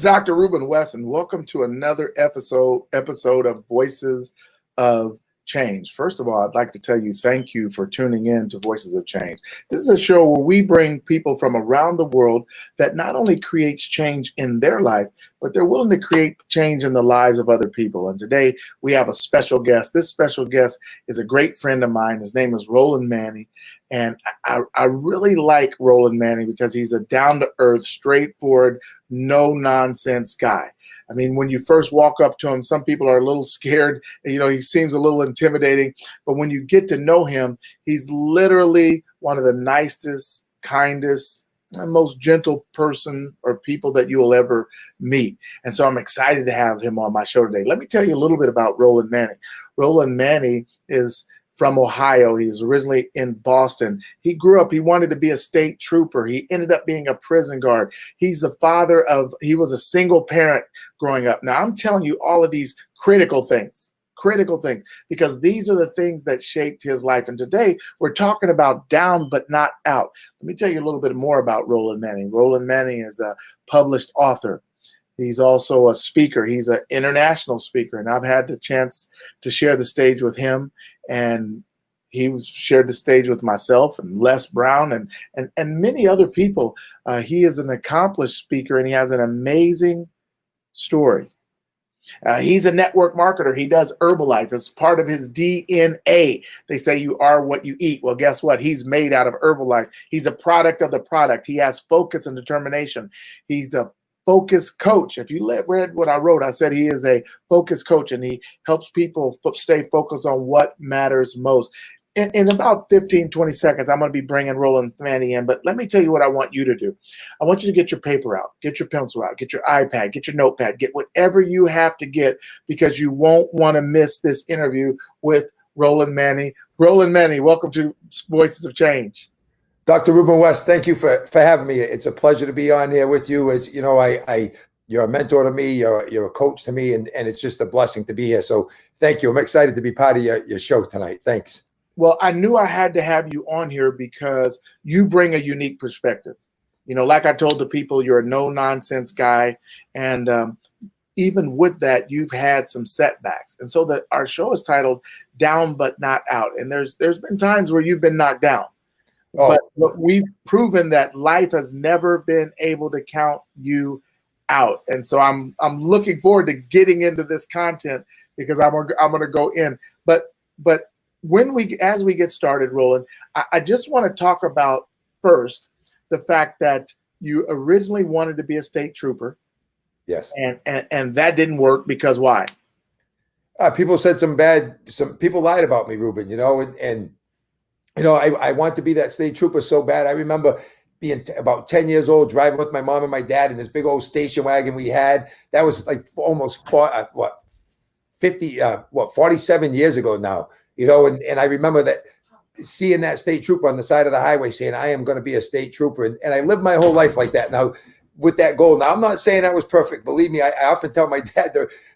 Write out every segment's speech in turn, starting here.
Dr. Ruben West, and welcome to another episode of Voices of Change. First of all, I'd like to tell you thank you for tuning in to Voices of Change. This is a show where we bring people from around the world that not only creates change in their life, but they're willing to create change in the lives of other people. And today we have a special guest. This special guest is a great friend of mine. His name is Roland Manny. And I really like Roland Manny because he's a down-to-earth, straightforward, no-nonsense guy. I mean, when you first walk up to him, some people are a little scared. You know, he seems a little intimidating. But when you get to know him, he's literally one of the nicest, kindest, and most gentle person or people that you will ever meet. And so I'm excited to have him on my show today. Let me tell you a little bit about Roland Manny. Roland Manny is from Ohio. He's originally in Boston. He grew up, he wanted to be a state trooper. He ended up being a prison guard. He was a single parent growing up. Now I'm telling you all of these critical things, because these are the things that shaped his life. And today we're talking about down but not out. Let me tell you a little bit more about Roland Manny. Roland Manny is a published author. He's also a speaker. He's an international speaker, and I've had the chance to share the stage with him, and he shared the stage with myself and Les Brown and many other people. He is an accomplished speaker, and he has an amazing story. He's a network marketer. He does Herbalife as part of his DNA. They say you are what you eat. Well, guess what? He's made out of Herbalife. He's a product of the product. He has focus and determination. He's a focus coach. If you read what I wrote, I said he is a focus coach, and he helps people stay focused on what matters most. In about 15, 20 seconds, I'm going to be bringing Roland Manny in, but let me tell you what I want you to do. I want you to get your paper out, get your pencil out, get your iPad, get your notepad, get whatever you have to get, because you won't want to miss this interview with Roland Manny. Roland Manny, welcome to Voices of Change. Dr. Ruben West, thank you for having me. It's a pleasure to be on here with you. As you know, you're a mentor to me, you're a coach to me, and it's just a blessing to be here. So thank you. I'm excited to be part of your show tonight. Thanks. Well, I knew I had to have you on here because you bring a unique perspective. You know, like I told the people, you're a no-nonsense guy. And even with that, you've had some setbacks. And so our show is titled Down But Not Out. And there's been times where you've been knocked down. Oh. But we've proven that life has never been able to count you out. And so I'm looking forward to getting into this content, because I'm going to go in. But as we get started, Roland, I just want to talk about first the fact that you originally wanted to be a state trooper. Yes. And that didn't work because why? People said some people lied about me, Ruben, and I want to be that state trooper so bad. I remember being about 10 years old, driving with my mom and my dad in this big old station wagon we had. That was like almost 47 years ago now. And I remember that, seeing that state trooper on the side of the highway saying, I am going to be a state trooper. And I lived my whole life like that now with that goal. Now, I'm not saying that was perfect. Believe me, I often tell my dad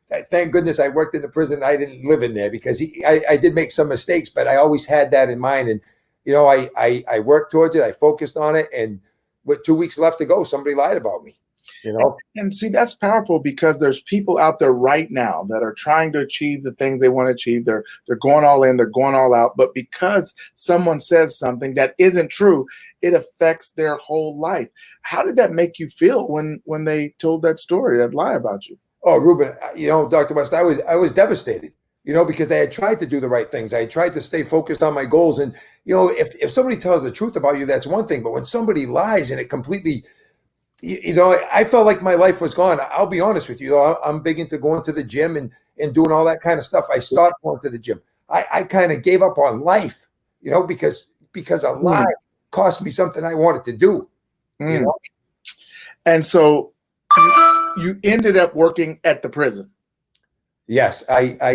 that thank goodness I worked in the prison. I didn't live in there, because I did make some mistakes, but I always had that in mind. And, I worked towards it. I focused on it. And with 2 weeks left to go, somebody lied about me. And see, that's powerful, because there's people out there right now that are trying to achieve the things they want to achieve. They're going all in, they're going all out. But because someone says something that isn't true, it affects their whole life. How did that make you feel when they told that story, that lie about you? Oh, Ruben, Dr. West, I was devastated, because I had tried to do the right things. I had tried to stay focused on my goals. And, if somebody tells the truth about you, that's one thing. But when somebody lies and it completely, I felt like my life was gone. I'll be honest with you. I'm big into going to the gym and doing all that kind of stuff. I stopped going to the gym. I kind of gave up on life, because a lie cost me something I wanted to do. And so you ended up working at the prison. Yes.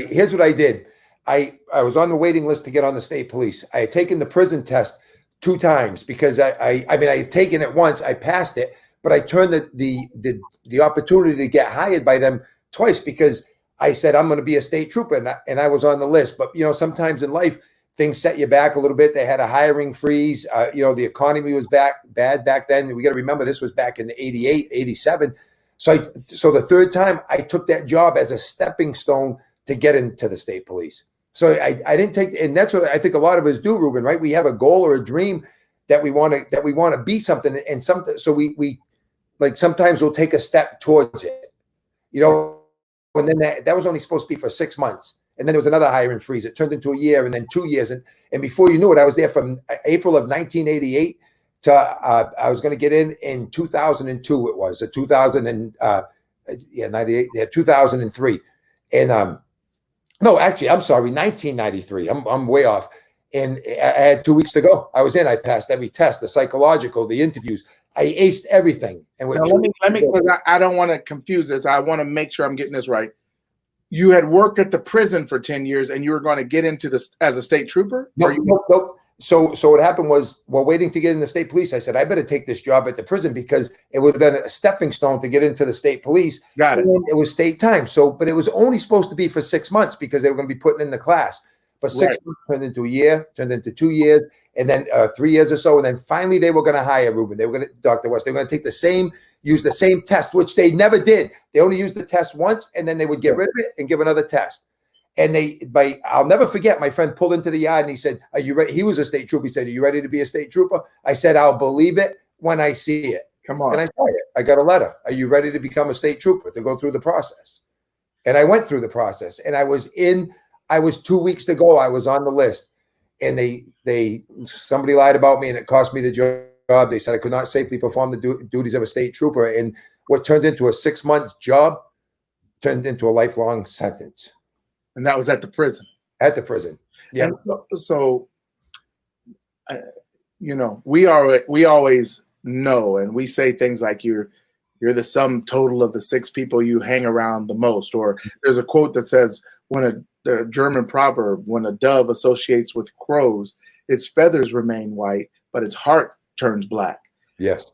Here's what I did. I was on the waiting list to get on the state police. I had taken the prison test 2 times, because I had taken it once. I passed it. But I turned the opportunity to get hired by them twice, because I said I'm going to be a state trooper, and I was on the list. But sometimes in life things set you back a little bit. They had a hiring freeze. The economy was bad back then. We got to remember this was back in 88, 87. So the third time I took that job as a stepping stone to get into the state police. So I didn't take, and that's what I think a lot of us do, Ruben, right? We have a goal or a dream that we want to be something, and something. So we like sometimes we'll take a step towards it, and then that was only supposed to be for 6 months. And then there was another hiring freeze. It turned into a year and then 2 years. And before you knew it, I was there from April of 1988 to I was going to get in 2002. It was 98, 2003. And no, actually, I'm sorry, 1993. I'm way off. And I had 2 weeks to go. I was in. I passed every test, the psychological, the interviews. I aced everything. And now, let me, because I don't want to confuse this. I want to make sure I'm getting this right. You had worked at the prison for 10 years and you were going to get into this as a state trooper? Nope. So what happened was, while waiting to get in the state police, I said, I better take this job at the prison because it would have been a stepping stone to get into the state police. Got it. And it was state time. But it was only supposed to be for 6 months because they were going to be putting in the class. But 6 months turned into a year, turned into 2 years, and then 3 years or so. And then finally they were going to hire Ruben. They were going to, Dr. West, they were going to use the same test, which they never did. They only used the test once, and then they would get rid of it and give another test. And I'll never forget, my friend pulled into the yard and he said, are you ready? He was a state trooper. He said, are you ready to be a state trooper? I said, I'll believe it when I see it. Come on. And I saw it. I got a letter. Are you ready to become a state trooper, to go through the process? And I went through the process, and I was 2 weeks to go. I was on the list, and somebody lied about me, and it cost me the job. They said I could not safely perform the duties of a state trooper. And what turned into a 6 month job turned into a lifelong sentence. And that was at the prison. At the prison. Yeah. So we always know, and we say things like you're the sum total of the 6 people you hang around the most. Or there's a quote that says, the German proverb, when a dove associates with crows, its feathers remain white, but its heart turns black. Yes.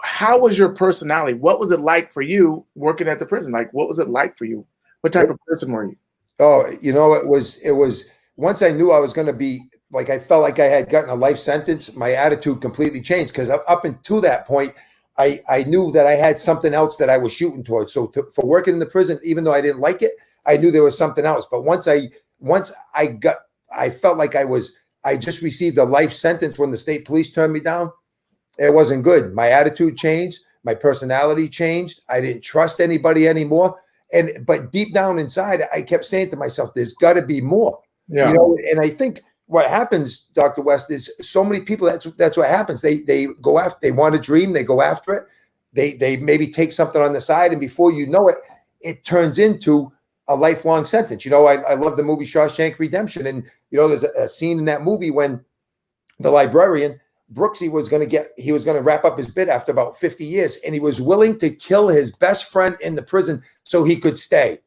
How was your personality? What was it like for you working at the prison? Like, what was it like for you? What type of person were you? Oh, it was once I knew I was going to be, like, I felt like I had gotten a life sentence, my attitude completely changed, because up until that point, I knew that I had something else that I was shooting towards. So for working in the prison, even though I didn't like it, I knew there was something else. But once I felt like I just received a life sentence when the state police turned me down. It wasn't good. My attitude changed. My personality changed. I didn't trust anybody anymore. But deep down inside, I kept saying to myself, there's got to be more. Yeah. And I think what happens, Dr. West, is so many people, that's what happens. They go after, they want a dream, they go after it. They maybe take something on the side, and before you know it, it turns into a lifelong sentence. I love the movie Shawshank Redemption. And, there's a scene in that movie when the librarian, Brooksy, was going to wrap up his bid after about 50 years. And he was willing to kill his best friend in the prison so he could stay.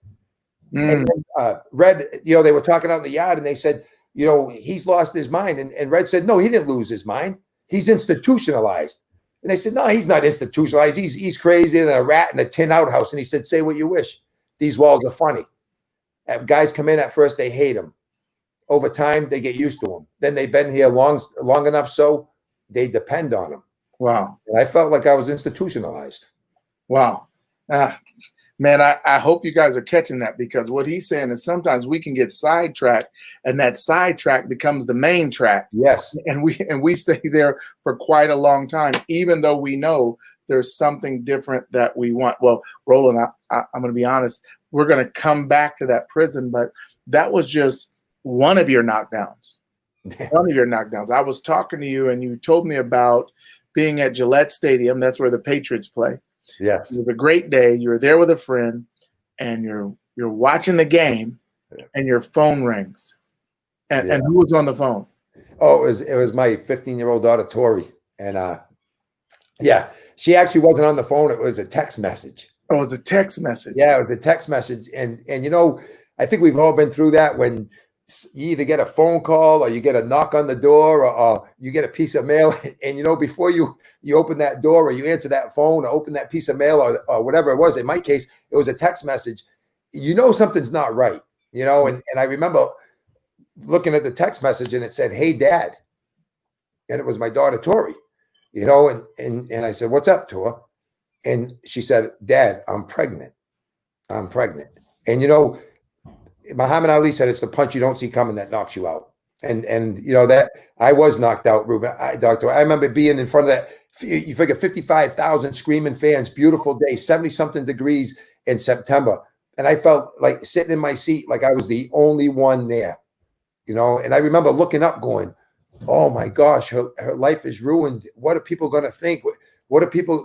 And then, Red, they were talking out in the yard, and they said, he's lost his mind. And Red said, no, he didn't lose his mind. He's institutionalized. And they said, no, he's not institutionalized. He's crazier than a rat in a tin outhouse. And he said, say what you wish. These walls are funny. If guys come in at first, they hate him. Over time, they get used to him. Then they've been here long enough so they depend on him. Wow. And I felt like I was institutionalized. Wow. Man, I hope you guys are catching that, because what he's saying is sometimes we can get sidetracked, and that sidetrack becomes the main track. Yes. And we stay there for quite a long time, even though we know there's something different that we want. Well, Roland, I'm going to be honest, we're going to come back to that prison, but that was just one of your knockdowns. One of your knockdowns. I was talking to you, and you told me about being at Gillette Stadium. That's where the Patriots play. Yes. It was a great day. You were there with a friend, and you're watching the game, and your phone rings. And who was on the phone? Oh, it was my 15-year-old daughter, Tori. And she actually wasn't on the phone. It was a text message. Oh, it was a text message. Yeah, it was a text message. And I think we've all been through that, when you either get a phone call or you get a knock on the door, or you get a piece of mail. And, before you open that door, or you answer that phone, or open that piece of mail, or whatever it was, in my case, it was a text message. Something's not right, and I remember looking at the text message, and it said, "Hey, Dad." And it was my daughter, Tori, and I said, "What's up, Tor?" And she said, Dad, I'm pregnant. I'm pregnant. And, Muhammad Ali said, it's the punch you don't see coming that knocks you out. And that I was knocked out, Ruben. Doctor, I remember being in front of that. You figure 55,000 screaming fans, beautiful day, 70-something degrees in September. And I felt like sitting in my seat like I was the only one there, And I remember looking up going, oh, my gosh, her life is ruined. What are people going to think?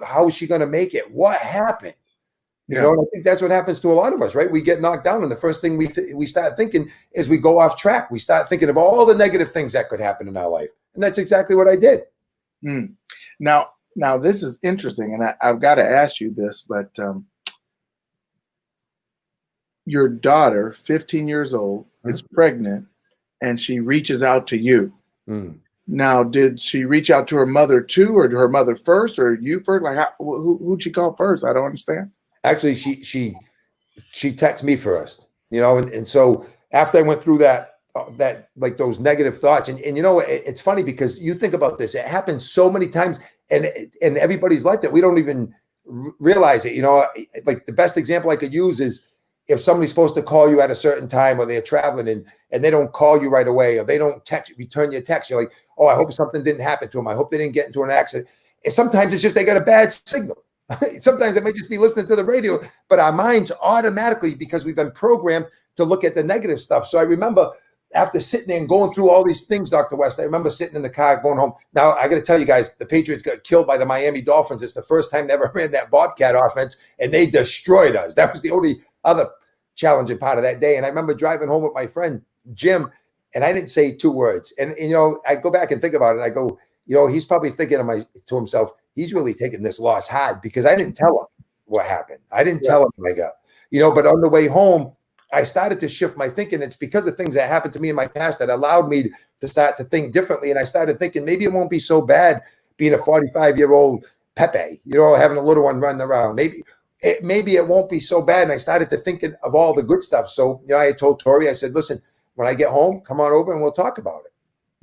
How is she going to make it? What happened? And I think that's what happens to a lot of us, right? We get knocked down, and the first thing we start thinking is we go off track. We start thinking of all the negative things that could happen in our life, and that's exactly what I did. Now, this is interesting, and I've got to ask you this, but your daughter, 15 years old, is pregnant, and she reaches out to you. Now, did she reach out to her mother too, or her mother first, or you first? Like, who'd she call first? I don't understand. Actually, she texted me first, and so after I went through that like those negative thoughts, and it's funny because you think about this, it happens so many times in everybody's life that we don't even realize it. Like the best example I could use is if somebody's supposed to call you at a certain time, or they're traveling and they don't call you right away, or they don't return your text. You're like, oh, I hope something didn't happen to them. I hope they didn't get into an accident. And sometimes it's just they got a bad signal. Sometimes it may just be listening to the radio, but our minds automatically, because we've been programmed to look at the negative stuff. So I remember after sitting there and going through all these things, Dr. West, I remember sitting in the car going home. Now, I got to tell you guys, the Patriots got killed by the Miami Dolphins. It's the first time they ever ran that Bobcat offense, and they destroyed us. That was the only other challenging part of that day. And I remember driving home with my friend, Jim, and I didn't say two words. And I go back and think about it. I go, he's probably thinking to himself, he's really taking this loss hard, because I didn't tell him what happened. I didn't tell him what I got, but on the way home, I started to shift my thinking. It's because of things that happened to me in my past that allowed me to start to think differently. And I started thinking maybe it won't be so bad being a 45-year-old Pepe, having a little one running around. Maybe it won't be so bad. And I started to thinking of all the good stuff. So, I told Tori, I said, listen, when I get home, come on over and we'll talk about it.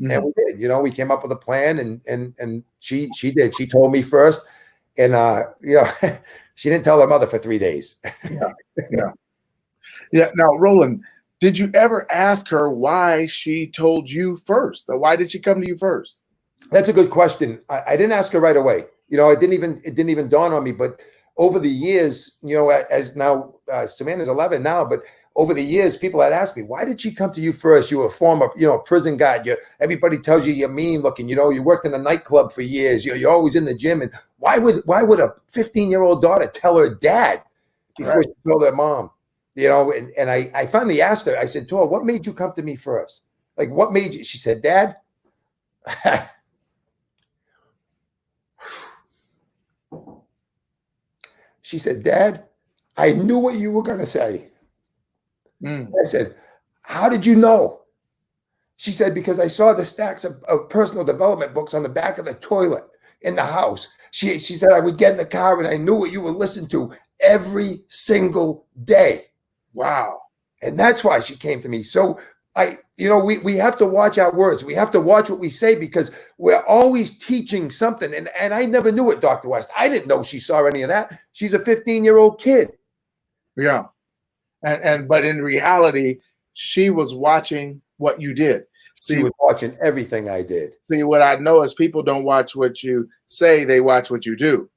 And we did, we came up with a plan, and she did. She told me first, and she didn't tell her mother for 3 days. Yeah. Now, Roland, did you ever ask her why she told you first? Or why did she come to you first? That's a good question. I didn't ask her right away. It didn't even dawn on me. But over the years, as now Savannah's 11 now, but over the years, people had asked me, why did she come to you first? You were a former, prison guard. Everybody tells you you're mean looking. You worked in a nightclub for years. You're always in the gym. And why would a 15-year-old daughter tell her dad before she told her mom? And I finally asked her. I said, Thor, what made you come to me first? Like, what made you? She said, Dad. She said, Dad, I knew what you were going to say. I said, how did you know? She said, because I saw the stacks of personal development books on the back of the toilet in the house. She said, I would get in the car and I knew what you would listen to every single day. Wow. And that's why she came to me. So we have to watch our words. We have to watch what we say, because we're always teaching something. And I never knew it, Dr. West. I didn't know she saw any of that. She's a 15-year-old kid. Yeah. But in reality, she was watching what you did. She was watching everything I did. See, what I know is people don't watch what you say, they watch what you do.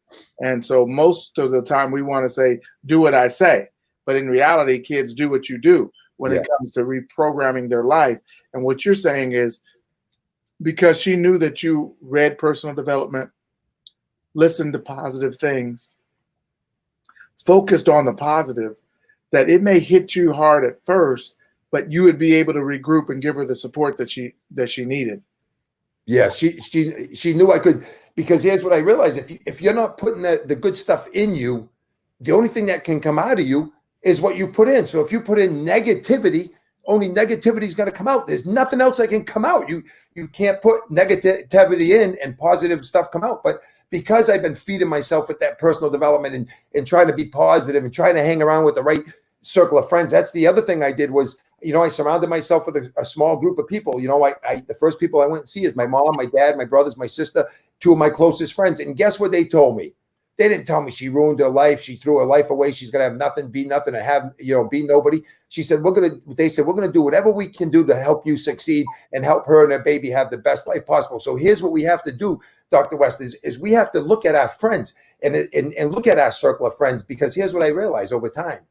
And so most of the time we want to say, do what I say. But in reality, kids do what you do when it comes to reprogramming their life. And what you're saying is, because she knew that you read personal development, listened to positive things, focused on the positive, that it may hit you hard at first, but you would be able to regroup and give her the support that she needed. Yeah, she knew I could, because here's what I realized. If you're not putting the good stuff in you, the only thing that can come out of you is what you put in. So if you put in negativity, only negativity is going to come out. There's nothing else that can come out. You can't put negativity in and positive stuff come out. But because I've been feeding myself with that personal development and trying to be positive and trying to hang around with the right circle of friends, that's the other thing I did was, I surrounded myself with a small group of people. The first people I went and see is my mom, my dad, my brothers, my sister, two of my closest friends. And guess what they told me? They didn't tell me she ruined her life. She threw her life away. She's going to have nothing, be nothing, and have, be nobody. She said, they said, we're going to do whatever we can do to help you succeed and help her and her baby have the best life possible. So here's what we have to do, Dr. West, is we have to look at our friends and look at our circle of friends, because here's what I realized over time.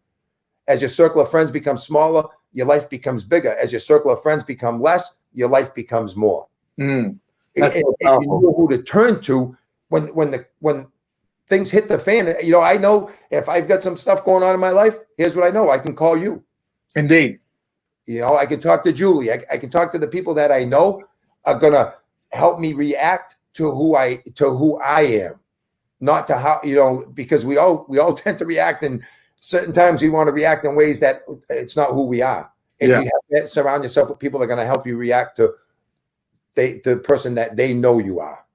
As your circle of friends becomes smaller, your life becomes bigger. As your circle of friends become less, your life becomes more. That's and so you know who to turn to when things hit the fan. I know if I've got some stuff going on in my life, here's what I know. I can call you. Indeed. I can talk to Julie. I can talk to the people that I know are going to help me react to who I am, not to how, because we all tend to react, and certain times we want to react in ways that it's not who we are. And you have to surround yourself with people that are going to help you react to the person that they know you are.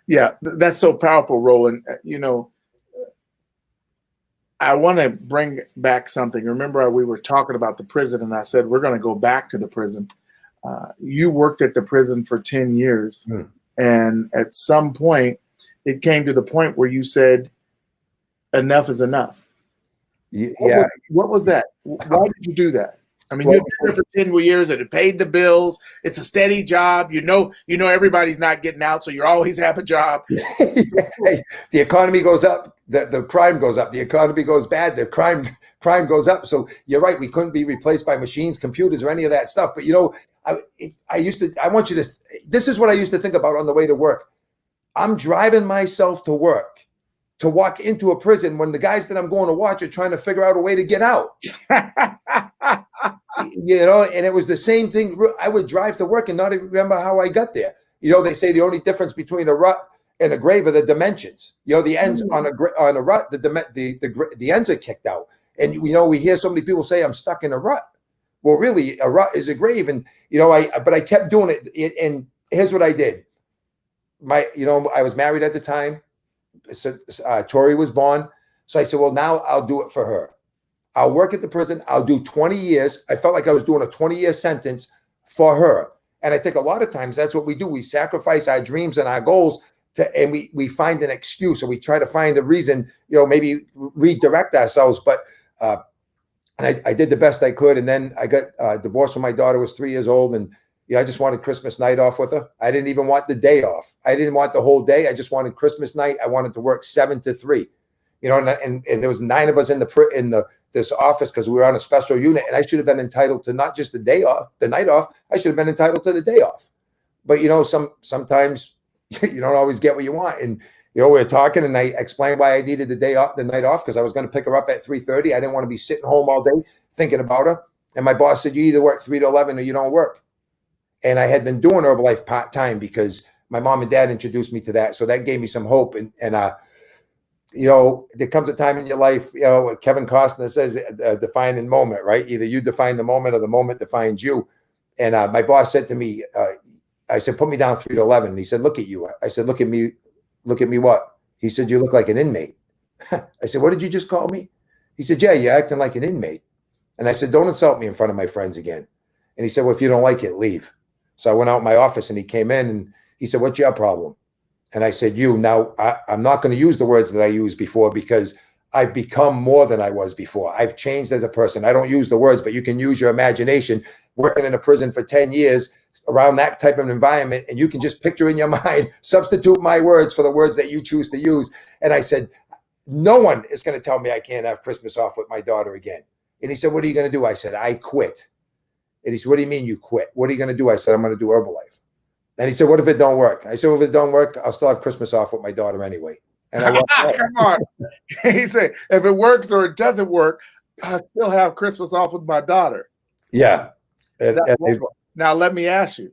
Yeah, that's so powerful, Roland. I want to bring back something. Remember, we were talking about the prison, and I said, we're going to go back to the prison. You worked at the prison for 10 years. And at some point, it came to the point where you said, enough is enough. Yeah. What was that? Why did you do that? I mean, you've been there for 10 years and it paid the bills. It's a steady job. Everybody's not getting out, so you always have a job. The economy goes up, the crime goes up. The economy goes bad, the crime goes up. So you're right. We couldn't be replaced by machines, computers, or any of that stuff. But this is what I used to think about on the way to work. I'm driving myself to work to walk into a prison when the guys that I'm going to watch are trying to figure out a way to get out. And it was the same thing. I would drive to work and not even remember how I got there. They say the only difference between a rut and a grave are the dimensions. The ends on a rut, the ends are kicked out. And we hear so many people say, I'm stuck in a rut. Well, really, a rut is a grave. And but I kept doing it. And here's what I did. I was married at the time. So, Tori was born. So I said, well, now I'll do it for her. I'll work at the prison. I'll do 20 years. I felt like I was doing a 20-year sentence for her. And I think a lot of times that's what we do. We sacrifice our dreams and our goals and we find an excuse, or we try to find a reason, maybe redirect ourselves. But and I did the best I could. And then I got divorced when my daughter was 3 years old. And I just wanted Christmas night off with her. I didn't even want the day off. I didn't want the whole day. I just wanted Christmas night. I wanted to work 7 to 3. And there was 9 of us in this office because we were on a special unit, and I should have been entitled to not just the night off. I should have been entitled to the day off. But sometimes you don't always get what you want. And we were talking, and I explained why I needed the night off, because I was going to pick her up at 3:30. I didn't want to be sitting home all day thinking about her. And my boss said, you either work 3 to 11 or you don't work. And I had been doing Herbalife part-time because my mom and dad introduced me to that. So that gave me some hope. And there comes a time in your life, Kevin Costner says, a defining moment, right? Either you define the moment or the moment defines you. And my boss said to me, I said, put me down 3 to 11. And he said, look at you. I said, look at me what? He said, you look like an inmate. I said, what did you just call me? He said, yeah, you're acting like an inmate. And I said, don't insult me in front of my friends again. And he said, well, if you don't like it, leave. So I went out in my office, and he came in and he said, what's your problem? And I said, now I'm not going to use the words that I used before, because I've become more than I was before. I've changed as a person. I don't use the words, but you can use your imagination. Working in a prison for 10 years around that type of environment, and you can just picture in your mind, substitute my words for the words that you choose to use. And I said, no one is going to tell me I can't have Christmas off with my daughter again. And he said, what are you going to do? I said, I quit. And he said, what do you mean you quit? What are you going to do? I said, I'm going to do Herbalife. And he said, what if it don't work? I said, well, if it don't work, I'll still have Christmas off with my daughter anyway. And I walked away. Come on. He said, if it works or it doesn't work, I still have Christmas off with my daughter. Yeah. Now, let me ask you,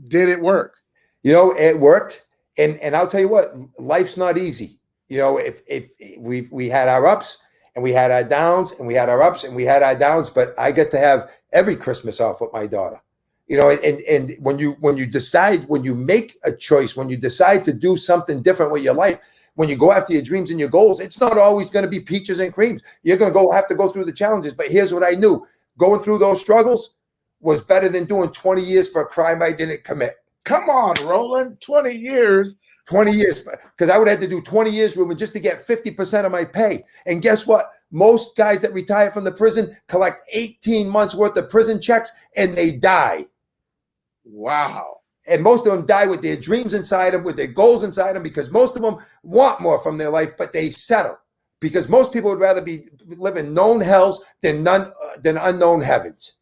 did it work? It worked. And I'll tell you what, life's not easy. If we had our ups and we had our downs, and we had our ups and we had our downs, but I get to have every Christmas off with my daughter. And when you decide, when you make a choice, when you decide to do something different with your life, when you go after your dreams and your goals, it's not always going to be peaches and creams. You're going to have to go through the challenges. But here's what I knew. Going through those struggles was better than doing 20 years for a crime I didn't commit. Come on, Roland, 20 years. 20 years, because I would have to do 20 years, Ruben, just to get 50% of my pay. And guess what? Most guys that retire from the prison collect 18 months worth of prison checks and they die. Wow. And most of them die with their dreams inside them, with their goals inside them, because most of them want more from their life, but they settle. Because most people would rather be living known hells than unknown heavens.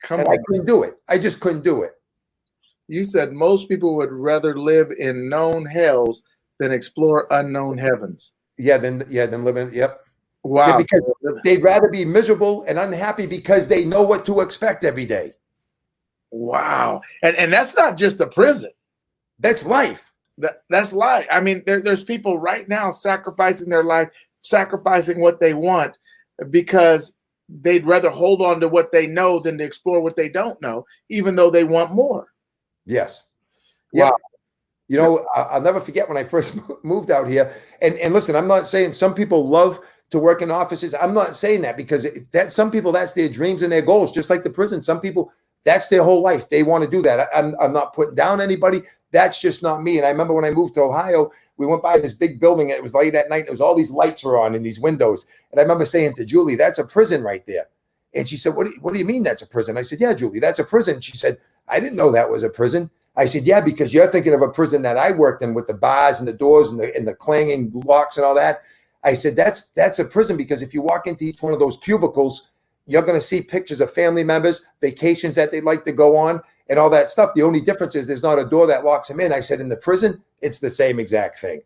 Come and on. I couldn't do it. I just couldn't do it. You said most people would rather live in known hells than explore unknown heavens. Yeah, than living. Yep. Wow. Yeah, because they'd rather be miserable and unhappy because they know what to expect every day. Wow. And that's not just a prison. That's life. That's life. I mean, there's people right now sacrificing their life, sacrificing what they want because they'd rather hold on to what they know than to explore what they don't know, even though they want more. Yes. Wow. Yep. You know, I'll never forget when I first moved out here. And listen, I'm not saying some people love to work in offices. I'm not saying that because some people, that's their dreams and their goals, just like the prison. Some people, that's their whole life. They want to do that. I'm not putting down anybody. That's just not me. And I remember when I moved to Ohio, we went by this big building. And it was late at night. And it was all these lights were on in these windows. And I remember saying to Julie, that's a prison right there. And she said, what do you mean that's a prison? I said, yeah, Julie, that's a prison. She said, I didn't know that was a prison. I said, yeah, because you're thinking of a prison that I worked in with the bars and the doors and the clanging locks and all that. I said, that's a prison because if you walk into each one of those cubicles, you're going to see pictures of family members, vacations that they'd like to go on and all that stuff. The only difference is there's not a door that locks them in. I said, in the prison, it's the same exact thing.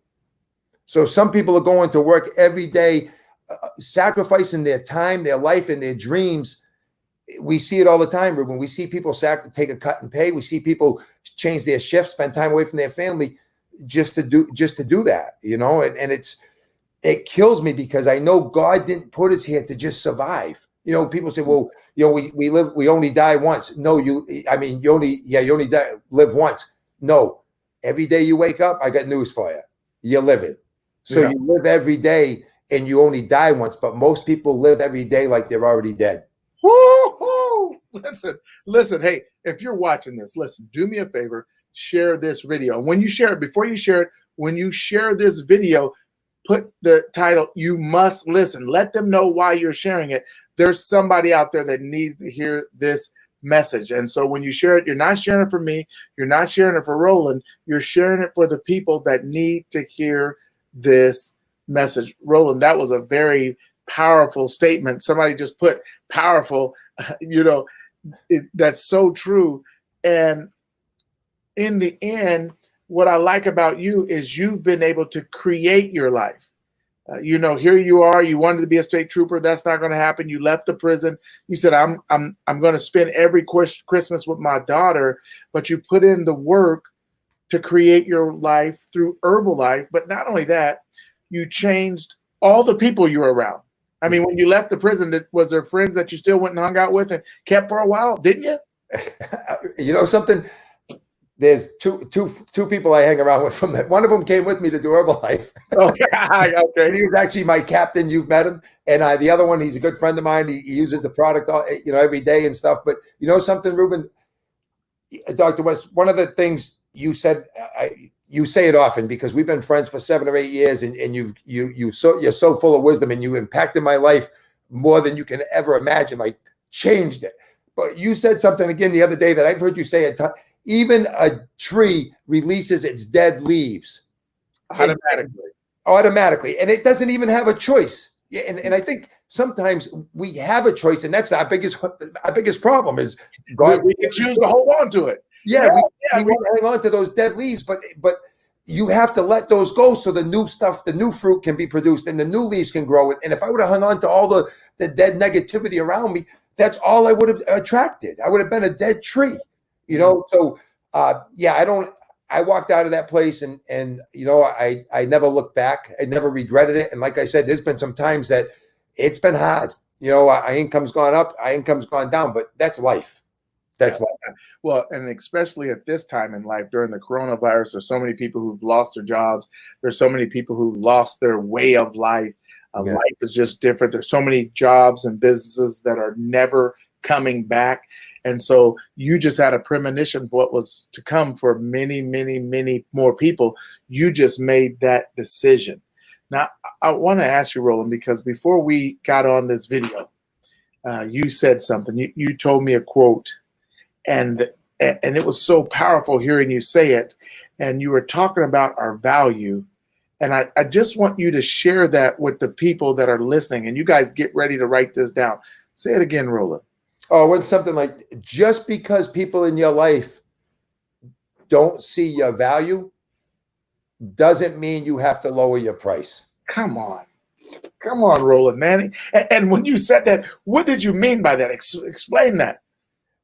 So some people are going to work every day, sacrificing their time, their life, and their dreams. We see it all the time, Ruben. We see people take a cut in pay. We see people change their shifts, spend time away from their family just to do that, you know, and it kills me because I know God didn't put us here to just survive. You know, people say, well, you know, we only die once. No, you only live once. No, every day you wake up, I got news for you. You live it. So yeah. You live every day and you only die once, but most people live every day like they're already dead. Woo-hoo! Listen, hey, if you're watching this, listen, do me a favor, share this video. When you share it, before you share it, when you share this video, put the title, You Must Listen. Let them know why you're sharing it. There's somebody out there that needs to hear this message. And so when you share it, you're not sharing it for me. You're not sharing it for Roland. You're sharing it for the people that need to hear this message. Roland, that was a very powerful statement. Somebody just put powerful, you know, that's so true. And in the end, what I like about you is you've been able to create your life. You know, here you are. You wanted to be a state trooper. That's not going to happen. You left the prison. You said, I'm going to spend every Christmas with my daughter. But you put in the work to create your life through Herbalife. But not only that, you changed all the people you were around. I mean, when you left the prison, was there friends that you still went and hung out with and kept for a while? Didn't you? You know something? There's two people I hang around with from that. One of them came with me to do Herbalife. Okay. And he was actually my captain. You've met him. And the other one, he's a good friend of mine. He uses the product, you know, every day and stuff. But you know something, Ruben, Dr. West, one of the things you said, you say it often because we've been friends for 7 or 8 years, and you're so full of wisdom, and you impacted my life more than you can ever imagine, like changed it. But you said something again the other day that I've heard you say even a tree releases its dead leaves automatically, and it doesn't even have a choice. Yeah, and I think sometimes we have a choice, and that's our biggest problem is God. We can choose to hold on to it. Yeah, we want to hang on to those dead leaves, but you have to let those go so the new stuff, the new fruit can be produced and the new leaves can grow. And if I would have hung on to all the dead negativity around me, that's all I would have attracted. I would have been a dead tree, you know? So, I walked out of that place and you know, I never looked back. I never regretted it. And like I said, there's been some times that it's been hard. You know, our income's gone up, our income's gone down, but that's life. That's life. Well, and especially at this time in life during the coronavirus, there's so many people who've lost their jobs. There's so many people who lost their way of life. Life is just different. There's so many jobs and businesses that are never coming back. And so you just had a premonition of what was to come for many, many, many more people. You just made that decision. Now, I want to ask you, Roland, because before we got on this video, you said something. You told me a quote, and it was so powerful hearing you say it. And you were talking about our value. And I just want you to share that with the people that are listening. And you guys get ready to write this down. Say it again, Roland. Oh, it's something like, just because people in your life don't see your value doesn't mean you have to lower your price. Come on, Roland Manny. And when you said that, what did you mean by that? Explain that.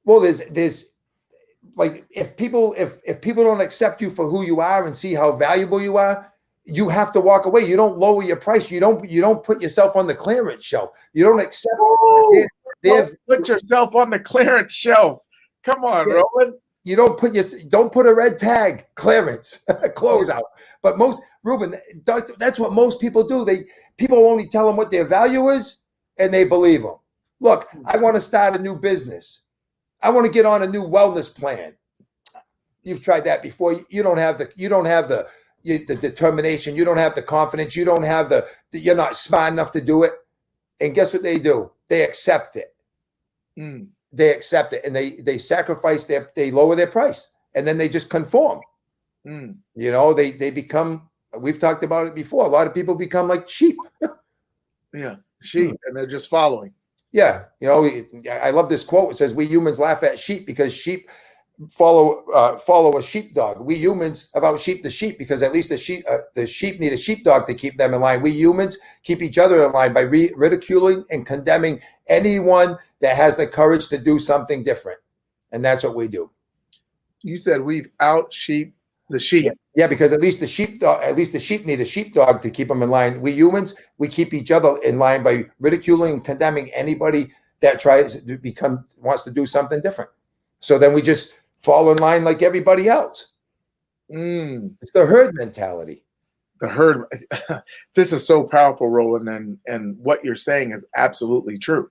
Well, there's like, if people don't accept you for who you are and see how valuable you are, you have to walk away. You don't lower your price. You don't put yourself on the clearance shelf. You don't accept. Don't put yourself on the clearance shelf. Come on, yeah. Roland. You don't put a red tag, clearance, close out. But Ruben, that's what most people do. People only tell them what their value is, and they believe them. Look, I want to start a new business. I want to get on a new wellness plan. You've tried that before. You don't have the determination. You don't have the confidence. You don't have you're not smart enough to do it. And guess what they do? They accept it. They accept it, and they sacrifice they lower their price, and then they just conform. You know, they become, we've talked about it before. A lot of people become like sheep. Yeah. Sheep. And they're just following. Yeah. You know, I love this quote. It says, we humans laugh at sheep because sheep follow a sheepdog. We humans have out sheep the sheep because at least the sheep need a sheepdog to keep them in line. We humans keep each other in line by ridiculing and condemning anyone that has the courage to do something different. And that's what we do. You said we've out sheep the sheep. Yeah, because at least the sheep need a sheepdog to keep them in line. We humans, we keep each other in line by ridiculing and condemning anybody that wants to do something different. So then we just fall in line like everybody else. It's the herd mentality. The herd. This is so powerful, Roland, and what you're saying is absolutely true.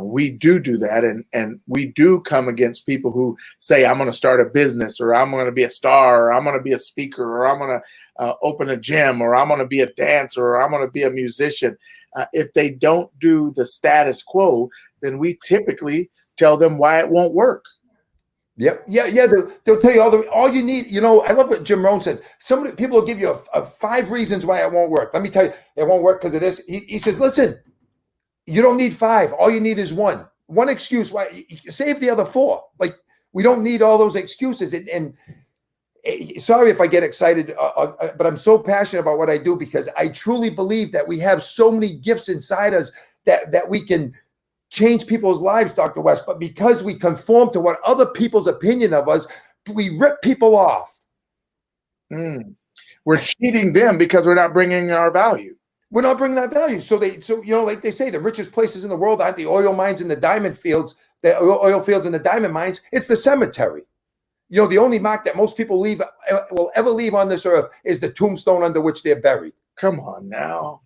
We do that, and we do come against people who say, I'm going to start a business, or I'm going to be a star, or I'm going to be a speaker, or I'm going to open a gym, or I'm going to be a dancer, or I'm going to be a musician. If they don't do the status quo, then we typically tell them why it won't work. Yep. Yeah. They'll tell you all you need. You know, I love what Jim Rohn says. People will give you 5 reasons why it won't work. Let me tell you, it won't work because of this. He says, listen, you don't need 5. All you need is one excuse. Why? Save the other 4. Like, we don't need all those excuses. And sorry if I get excited, but I'm so passionate about what I do because I truly believe that we have so many gifts inside us that we can change people's lives, Dr. West. But because we conform to what other people's opinion of us, we rip people off. We're cheating them because we're not bringing our value. We're not bringing our value. So you know, like they say, the richest places in the world aren't the oil mines and the diamond fields, the oil fields and the diamond mines. It's the cemetery. You know, the only mark that most people will ever leave on this earth is the tombstone under which they're buried. Come on now.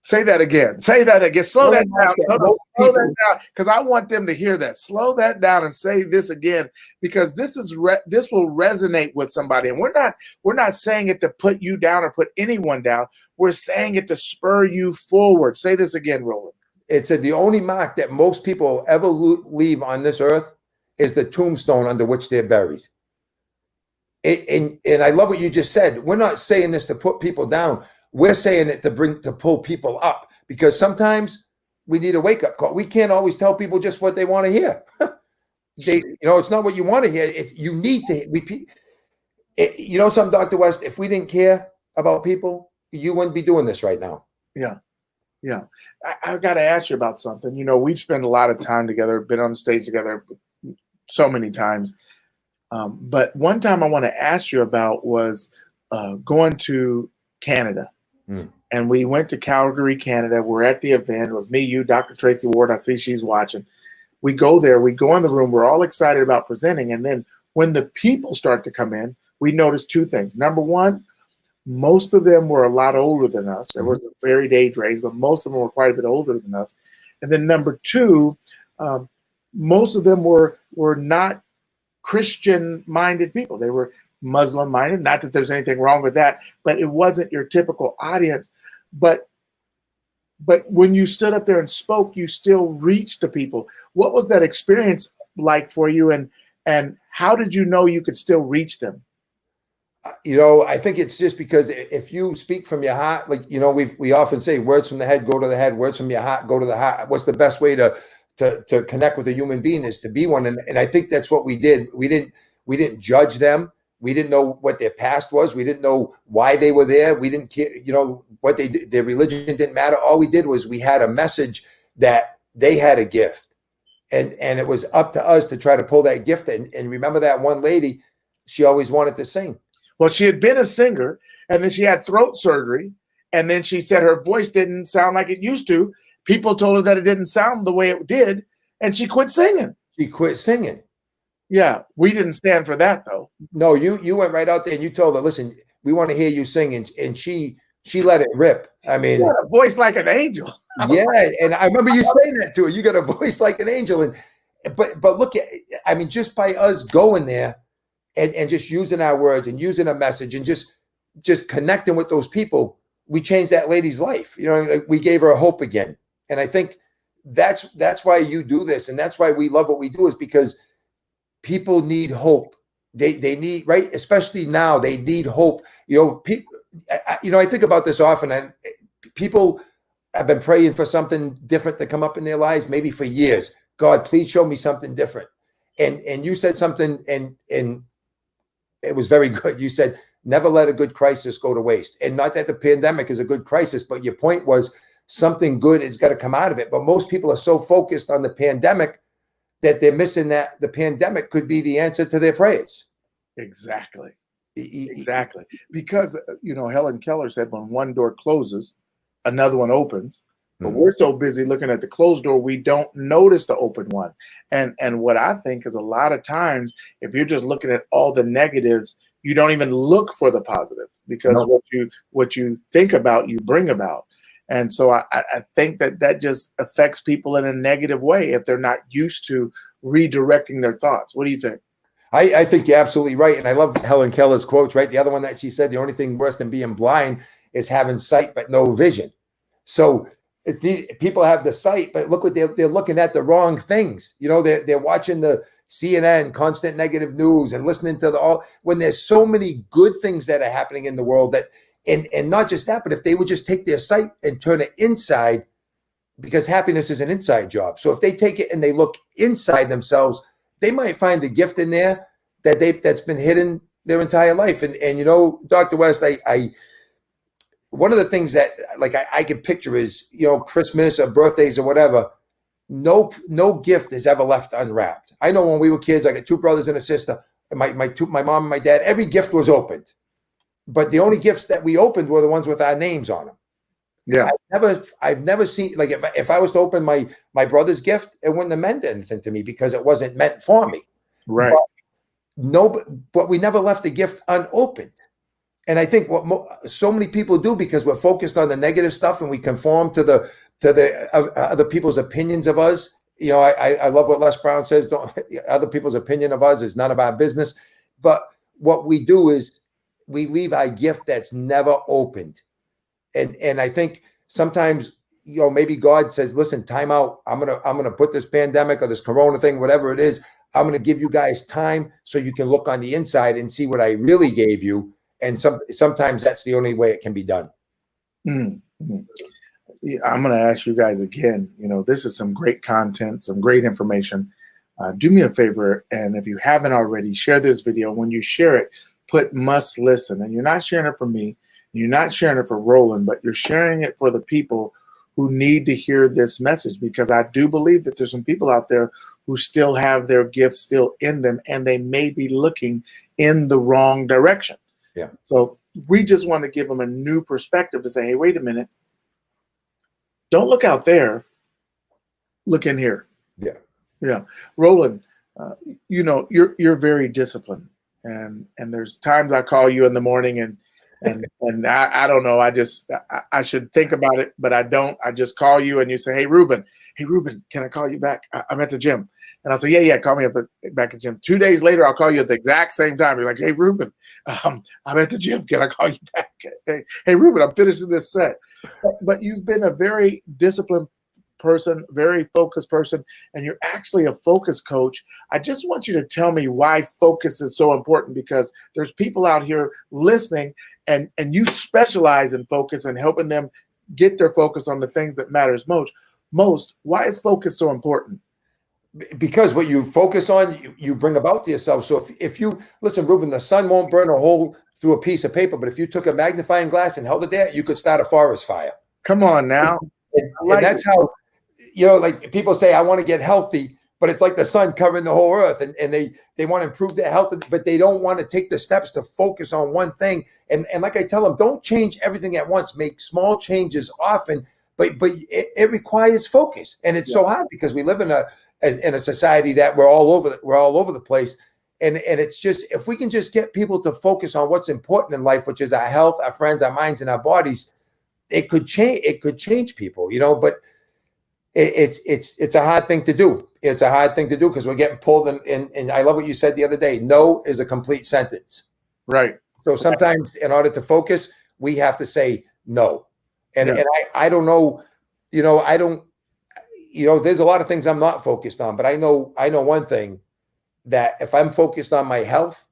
Say that again. Slow that down. Slow that down, because I want them to hear that. Slow that down and say this again, because this will resonate with somebody. And we're not saying it to put you down or put anyone down. We're saying it to spur you forward. Say this again, Roland. It said the only mark that most people ever leave on this earth is the tombstone under which they're buried. And I love what you just said. We're not saying this to put people down. We're saying it to pull people up, because sometimes we need a wake-up call. We can't always tell people just what they want to hear. It's not what you want to hear. You need to repeat. You know something, Dr. West, if we didn't care about people, you wouldn't be doing this right now. Yeah. I've got to ask you about something. You know, we've spent a lot of time together, been on the stage together so many times. But one time I want to ask you about was going to Canada. And we went to Calgary, Canada. We're at the event. It was me, you, Dr. Tracy Ward. I see she's watching. We go there. We go in the room. We're all excited about presenting. And then when the people start to come in, we notice 2 things. Number one, most of them were a lot older than us. There was a varied age range, but most of them were quite a bit older than us. And then number 2, most of them were not Christian minded people. They were Muslim minded. Not that there's anything wrong with that, but it wasn't your typical audience. But when you stood up there and spoke, you still reached the people. What was that experience like for you, and how did you know you could still reach them? I think it's just because if you speak from your heart, like, we often say words from the head go to the head, words from your heart go to the heart. What's the best way to connect with a human being is to be one. And I think that's what we did. We didn't judge them. We didn't know what their past was. We didn't know why they were there. We didn't care, what they did. Their religion didn't matter. All we did was we had a message that they had a gift. And it was up to us to try to pull that gift. And remember that one lady, she always wanted to sing. Well, she had been a singer, and then she had throat surgery, and then she said her voice didn't sound like it used to. People told her that it didn't sound the way it did, and she quit singing. She quit singing. Yeah, we didn't stand for that, though. No, you went right out there and you told her, listen, we want to hear you sing, and she let it rip. I mean, you got a voice like an angel. Yeah, and I remember you saying that to her. You got a voice like an angel, but look at, I mean, just by us going there and just using our words and using a message and just connecting with those people, we changed that lady's life. Like, we gave her hope again. And I think that's why you do this, and that's why we love what we do, is because people need hope. They need, right, especially now, they need hope. People. I think about this often, and people have been praying for something different to come up in their lives, maybe for years. God, please show me something different. And you said something, and it was very good. You said, never let a good crisis go to waste. And not that the pandemic is a good crisis, but your point was something good has got to come out of it. But most people are so focused on the pandemic that they're missing that the pandemic could be the answer to their prayers. Exactly. Because, Helen Keller said, when one door closes, another one opens. But we're so busy looking at the closed door, we don't notice the open one. And what I think is, a lot of times, if you're just looking at all the negatives, you don't even look for the positive, because what you think about, you bring about. And so I think that just affects people in a negative way if they're not used to redirecting their thoughts. What do you think? I think you're absolutely right. And I love Helen Keller's quotes, right? The other one that she said, the only thing worse than being blind is having sight but no vision. So people have the sight, but look what they're looking at, the wrong things. They're watching the CNN, constant negative news, and listening to when there's so many good things that are happening in the world, that, and not just that, but if they would just take their sight and turn it inside, because happiness is an inside job. So if they take it and they look inside themselves, they might find a gift in there that's been hidden their entire life. And Dr. West, I one of the things that, like, I can picture is, Christmas or birthdays or whatever, no gift is ever left unwrapped. I know when we were kids, I got two brothers and a sister, my mom and my dad, every gift was opened. But the only gifts that we opened were the ones with our names on them. Yeah. I've never seen, like, if I was to open my brother's gift, it wouldn't have meant anything to me because it wasn't meant for me. Right. But we never left the gift unopened. And I think what so many people do, because we're focused on the negative stuff and we conform to the other people's opinions of us. I love what Les Brown says, other people's opinion of us is none of our business. But what we do is we leave our gift that's never opened. And I think sometimes, maybe God says, listen, time out. I'm gonna put this pandemic or this corona thing, whatever it is, I'm gonna give you guys time so you can look on the inside and see what I really gave you. And sometimes that's the only way it can be done. Mm-hmm. I'm going to ask you guys again, this is some great content, some great information. Do me a favor, and if you haven't already, share this video. When you share it, put must listen. And you're not sharing it for me, you're not sharing it for Roland, but you're sharing it for the people who need to hear this message, because I do believe that there's some people out there who still have their gifts still in them, and they may be looking in the wrong direction. Yeah. So we just want to give them a new perspective to say, hey, wait a minute. Don't look out there. Look in here. Yeah. Yeah. Roland, you're very disciplined. And there's times I call you in the morning and And I don't know. I should think about it, but I don't. I just call you and you say, hey, Ruben, can I call you back? I'm at the gym. And I'll say, yeah, call me back at the gym. 2 days later, I'll call you at the exact same time. You're like, hey, Ruben, I'm at the gym. Can I call you back? Hey, Ruben, I'm finishing this set. But you've been a very disciplined person, very focused person, and you're actually a focus coach. I just want you to tell me why focus is so important, because there's people out here listening, and you specialize in focus and helping them get their focus on the things that matters most. Why is focus so important? Because what you focus on, you bring about to yourself. So if you listen, Ruben, the sun won't burn a hole through a piece of paper, but if you took a magnifying glass and held it there, you could start a forest fire. Come on now. And that's how, like people say, I want to get healthy, but it's like the sun covering the whole earth, and they want to improve their health, but they don't want to take the steps to focus on one thing. And like I tell them, don't change everything at once. Make small changes often, but it requires focus. And it's so hard because we live in a society that we're all over the place. And it's just, if we can just get people to focus on what's important in life, which is our health, our friends, our minds, and our bodies, it could change people, but it's a hard thing to do. It's a hard thing to do because we're getting pulled in. And I love what you said the other day. No is a complete sentence. Right. So sometimes in order to focus, we have to say no. And I don't know, there's a lot of things I'm not focused on, but I know one thing, that if I'm focused on my health,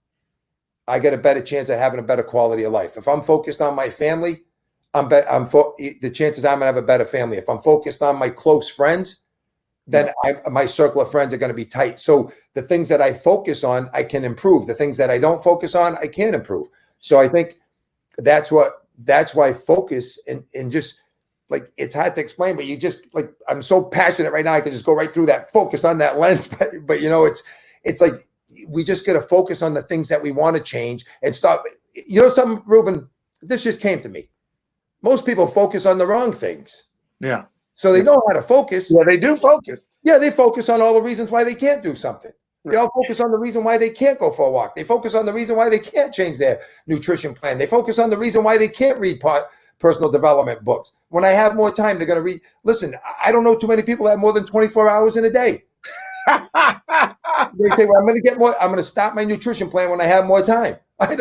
I get a better chance of having a better quality of life. If I'm focused on my family, the chances I'm gonna have a better family. If I'm focused on my close friends, then my circle of friends are going to be tight. So the things that I focus on, I can improve. The things that I don't focus on, I can't improve. So I think that's why focus and just like, it's hard to explain, but you just like, I'm so passionate right now. I could just go right through that, focus on that lens. But it's like, we just got to focus on the things that we want to change and stop. Something, Ruben, this just came to me. Most people focus on the wrong things. Yeah. So they know how to focus. Yeah, they do focus. Yeah, they focus on all the reasons why they can't do something. They all focus on the reason why they can't go for a walk. They focus on the reason why they can't change their nutrition plan. They focus on the reason why they can't read personal development books. When I have more time, they're going to read. Listen, I don't know too many people that have more than 24 hours in a day. They say, well, I'm going to get more. I'm going to stop my nutrition plan when I have more time. I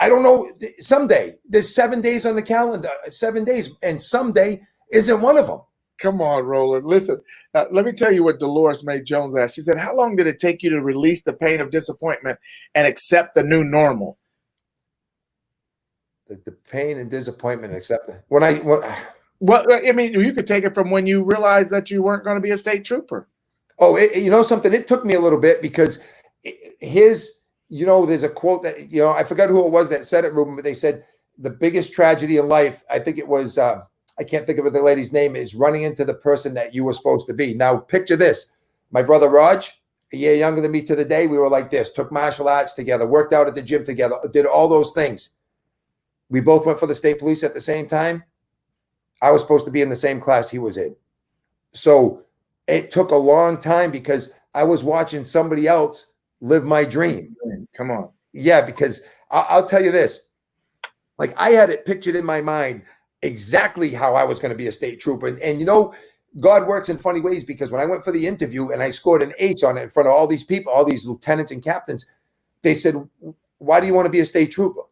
don't know. Someday, there's 7 days on the calendar, 7 days, and someday isn't one of them. Come on, Roland. Listen, let me tell you what Dolores May Jones asked. She said, how long did it take you to release the pain of disappointment and accept the new normal? The pain and disappointment, accept it. Well, I mean, you could take it from when you realized that you weren't going to be a state trooper. Oh, something, it took me a little bit because there's a quote that, I forgot who it was that said it, Ruben, but they said the biggest tragedy in life, I think it was, I can't think of the lady's name, is running into the person that you were supposed to be. Now, picture this. My brother Raj, a year younger than me to the day, we were like this, took martial arts together, worked out at the gym together, did all those things. We both went for the state police at the same time. I was supposed to be in the same class he was in. So it took a long time because I was watching somebody else live my dream. Come on. Yeah, because I'll tell you this. Like, I had it pictured in my mind exactly how I was going to be a state trooper. And God works in funny ways, because when I went for the interview and I scored an 8 on it in front of all these people, all these lieutenants and captains, they said, why do you want to be a state trooper?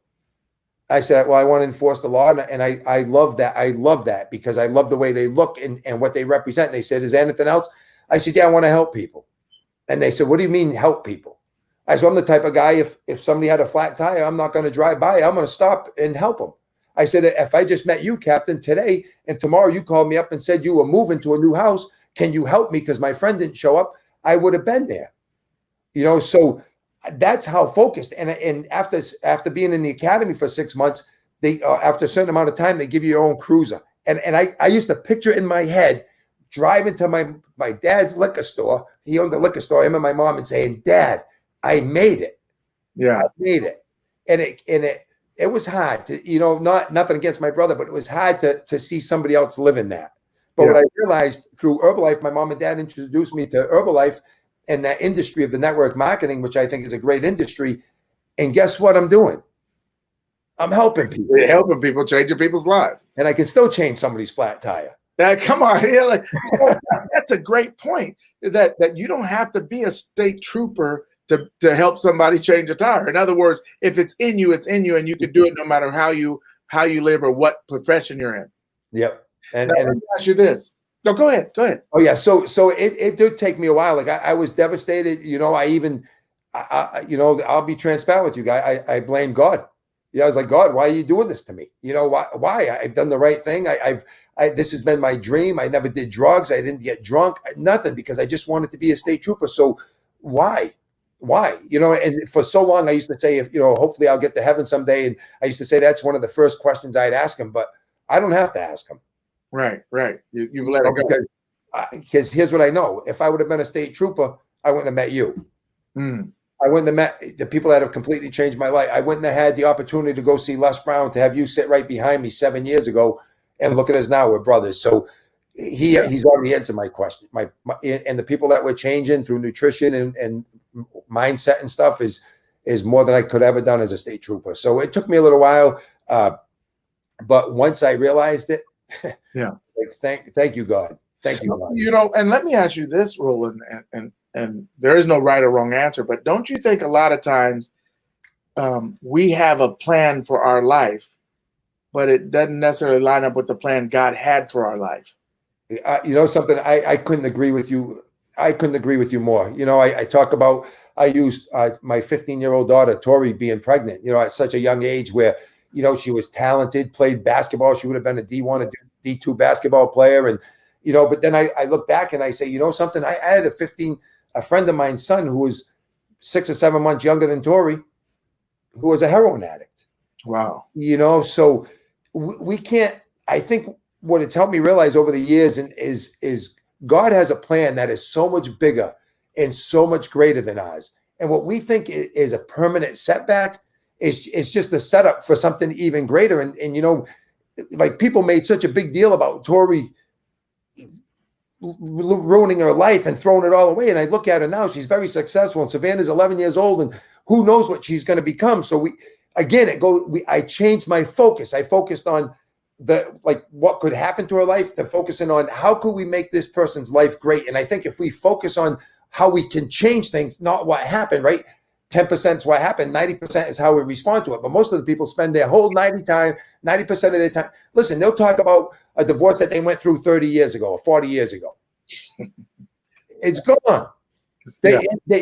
I said, well, I want to enforce the law. And I love that. I love that because I love the way they look and what they represent. And they said, is there anything else? I said, yeah, I want to help people. And they said, what do you mean help people? I said, I'm the type of guy, if somebody had a flat tire, I'm not going to drive by. I'm going to stop and help them. I said, if I just met you, Captain, today, and tomorrow you called me up and said you were moving to a new house, can you help me because my friend didn't show up? I would have been there. So that's how focused. And after being in the academy for 6 months, they after a certain amount of time, they give you your own cruiser. And I used to picture in my head driving to my dad's liquor store. He owned a liquor store, him and my mom, and saying, Dad, I made it. Yeah, I made it. And it was hard to, nothing against my brother, but it was hard to see somebody else living that. But what I realized through Herbalife, my mom and dad introduced me to Herbalife and that industry of the network marketing, which I think is a great industry. And guess what I'm doing? I'm helping people. You're helping people, changing people's lives. And I can still change somebody's flat tire. Come on, like, that's a great point. That you don't have to be a state trooper to help somebody change a tire. In other words, if it's in you, it's in you, and you can do it no matter how you live or what profession you're in. Yep. And let me ask you this. No, go ahead. Go ahead. Oh yeah. So it did take me a while. Like I was devastated. I'll be transparent with you, guys. I blame God. I was like, God, why are you doing this to me? Why? I've done the right thing. This has been my dream. I never did drugs. I didn't get drunk, nothing, because I just wanted to be a state trooper. So why? And for so long I used to say, hopefully I'll get to heaven someday. And I used to say, that's one of the first questions I'd ask him, but I don't have to ask him. Right. You've let it go. Because here's what I know. If I would have been a state trooper, I wouldn't have met you. I wouldn't have met the people that have completely changed my life. I wouldn't have had the opportunity to go see Les Brown, to have you sit right behind me 7 years ago, and look at us now. We're brothers. So he's already answered my question. And the people that we're changing through nutrition and mindset and stuff is more than I could have ever done as a state trooper. So it took me a little while, but once I realized it, yeah. Thank you, God. Thank you, God. And let me ask you this, Roland, and there is no right or wrong answer, but don't you think a lot of times we have a plan for our life, but it doesn't necessarily line up with the plan God had for our life? Something, I couldn't agree with you. I couldn't agree with you more. I talk about, I used my 15-year-old daughter, Tori, being pregnant, at such a young age where, she was talented, played basketball. She would have been a D1 or D2 basketball player. And, but then I look back and I say, something, I had a friend of mine's son who was 6 or 7 months younger than Tori, who was a heroin addict. Wow. So we can't, I think what it's helped me realize over the years is God has a plan that is so much bigger and so much greater than ours. And what we think is a permanent setback is just a setup for something even greater. And like people made such a big deal about Tori ruining her life and throwing it all away. And I look at her now, she's very successful, and Savannah's 11 years old, and who knows what she's going to become. So I changed my focus. I focused on what could happen to her life, to focusing on how could we make this person's life great. And I think if we focus on how we can change things, not what happened, right? 10% is what happened. 90% is how we respond to it. But most of the people spend their whole 90% of their time. Listen, they'll talk about a divorce that they went through 30 years ago or 40 years ago. It's gone.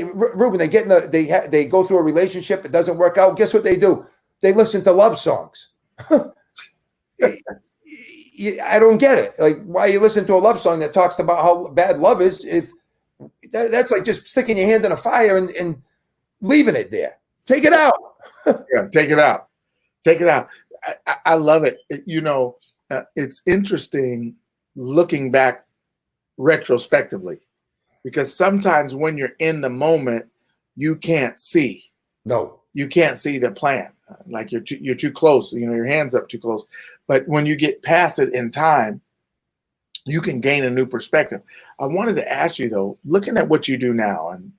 Ruben, they go through a relationship. It doesn't work out. Guess what they do? They listen to love songs. I don't get it. Like, why you listen to a love song that talks about how bad love is? If that's like just sticking your hand in a fire and leaving it there. Take it out. Yeah, take it out. Take it out. I love it. It's interesting looking back retrospectively, because sometimes when you're in the moment, you can't see. No, you can't see the plan. Like you're too close. Your hands up too close. But when you get past it in time, you can gain a new perspective. I wanted to ask you though, looking at what you do now and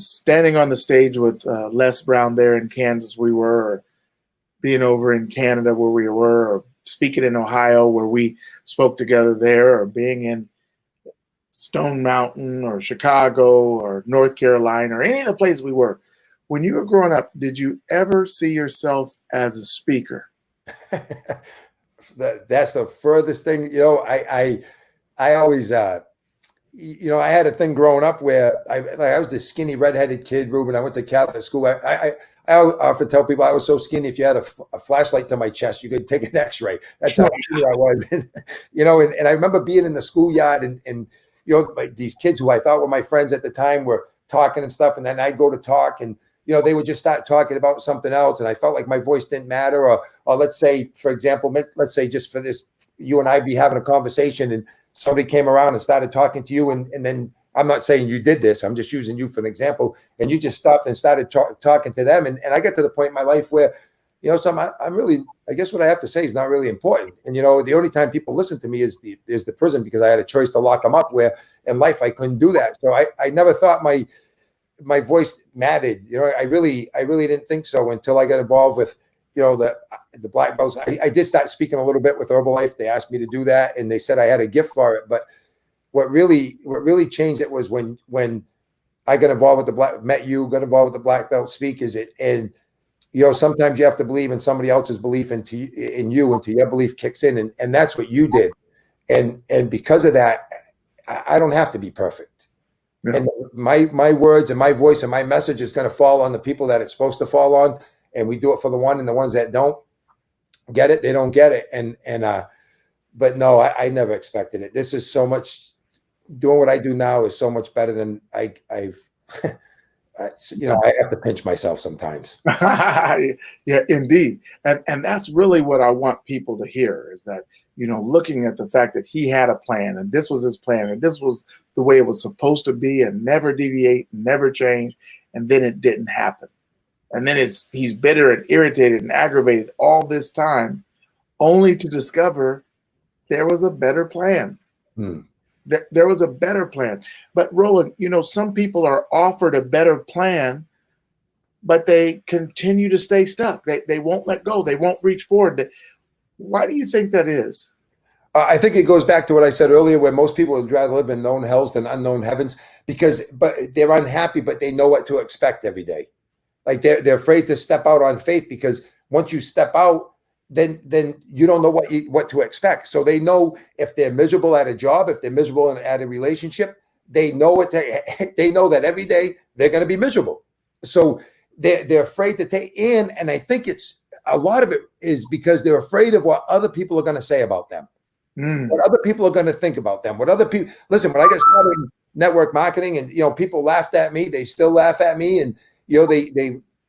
standing on the stage with Les Brown there in Kansas, or being over in Canada where we were, or speaking in Ohio where we spoke together there, or being in Stone Mountain or Chicago or North Carolina or any of the places we were. When you were growing up, did you ever see yourself as a speaker? That's the furthest thing. I always, I had a thing growing up where I was this skinny redheaded kid, Ruben. I went to Catholic school. I often tell people I was so skinny, if you had a flashlight to my chest, you could take an X-ray. That's how skinny I was. And I remember being in the schoolyard and like these kids who I thought were my friends at the time were talking and stuff. And then I'd go to talk and, they would just start talking about something else. And I felt like my voice didn't matter. Or let's say, for example, let's say just for this, you and I be having a conversation and somebody came around and started talking to you. And then I'm not saying you did this. I'm just using you for an example. And you just stopped and started talking to them. And I got to the point in my life where, I'm really, I guess what I have to say is not really important. And, the only time people listen to me is the prison, because I had a choice to lock them up, where in life I couldn't do that. So I never thought my voice mattered. I really didn't think so until I got involved with the black belts. I did start speaking a little bit with Herbalife. They asked me to do that, and they said I had a gift for it. But what really changed it was when I got involved with got involved with the black belt speak. And sometimes you have to believe in somebody else's belief in you until your belief kicks in, and that's what you did. And because of that, I don't have to be perfect. Yeah. And my words and my voice and my message is going to fall on the people that it's supposed to fall on. And we do it for the one, and the ones that don't get it, they don't get it. But no, I never expected it. This is so much, doing what I do now is so much better than I've, I have to pinch myself sometimes. Yeah, indeed. And that's really what I want people to hear is that, looking at the fact that he had a plan and this was his plan and this was the way it was supposed to be and never deviate, never change. And then it didn't happen. And then he's bitter and irritated and aggravated all this time only to discover there was a better plan. There was a better plan. But Roland, some people are offered a better plan, but they continue to stay stuck. They won't let go. They won't reach forward. Why do you think that is? I think it goes back to what I said earlier, where most people would rather live in known hells than unknown heavens, but they're unhappy, but they know what to expect every day. Like they're afraid to step out on faith, because once you step out, then you don't know what to expect. So they know if they're miserable at a job, if they're miserable at a relationship, they know they know that every day they're going to be miserable. So they're afraid to take in. And I think a lot of it is because they're afraid of what other people are going to say about them, what other people are going to think about them, what other people, listen, when I got started in network marketing and, people laughed at me, they still laugh at me. And,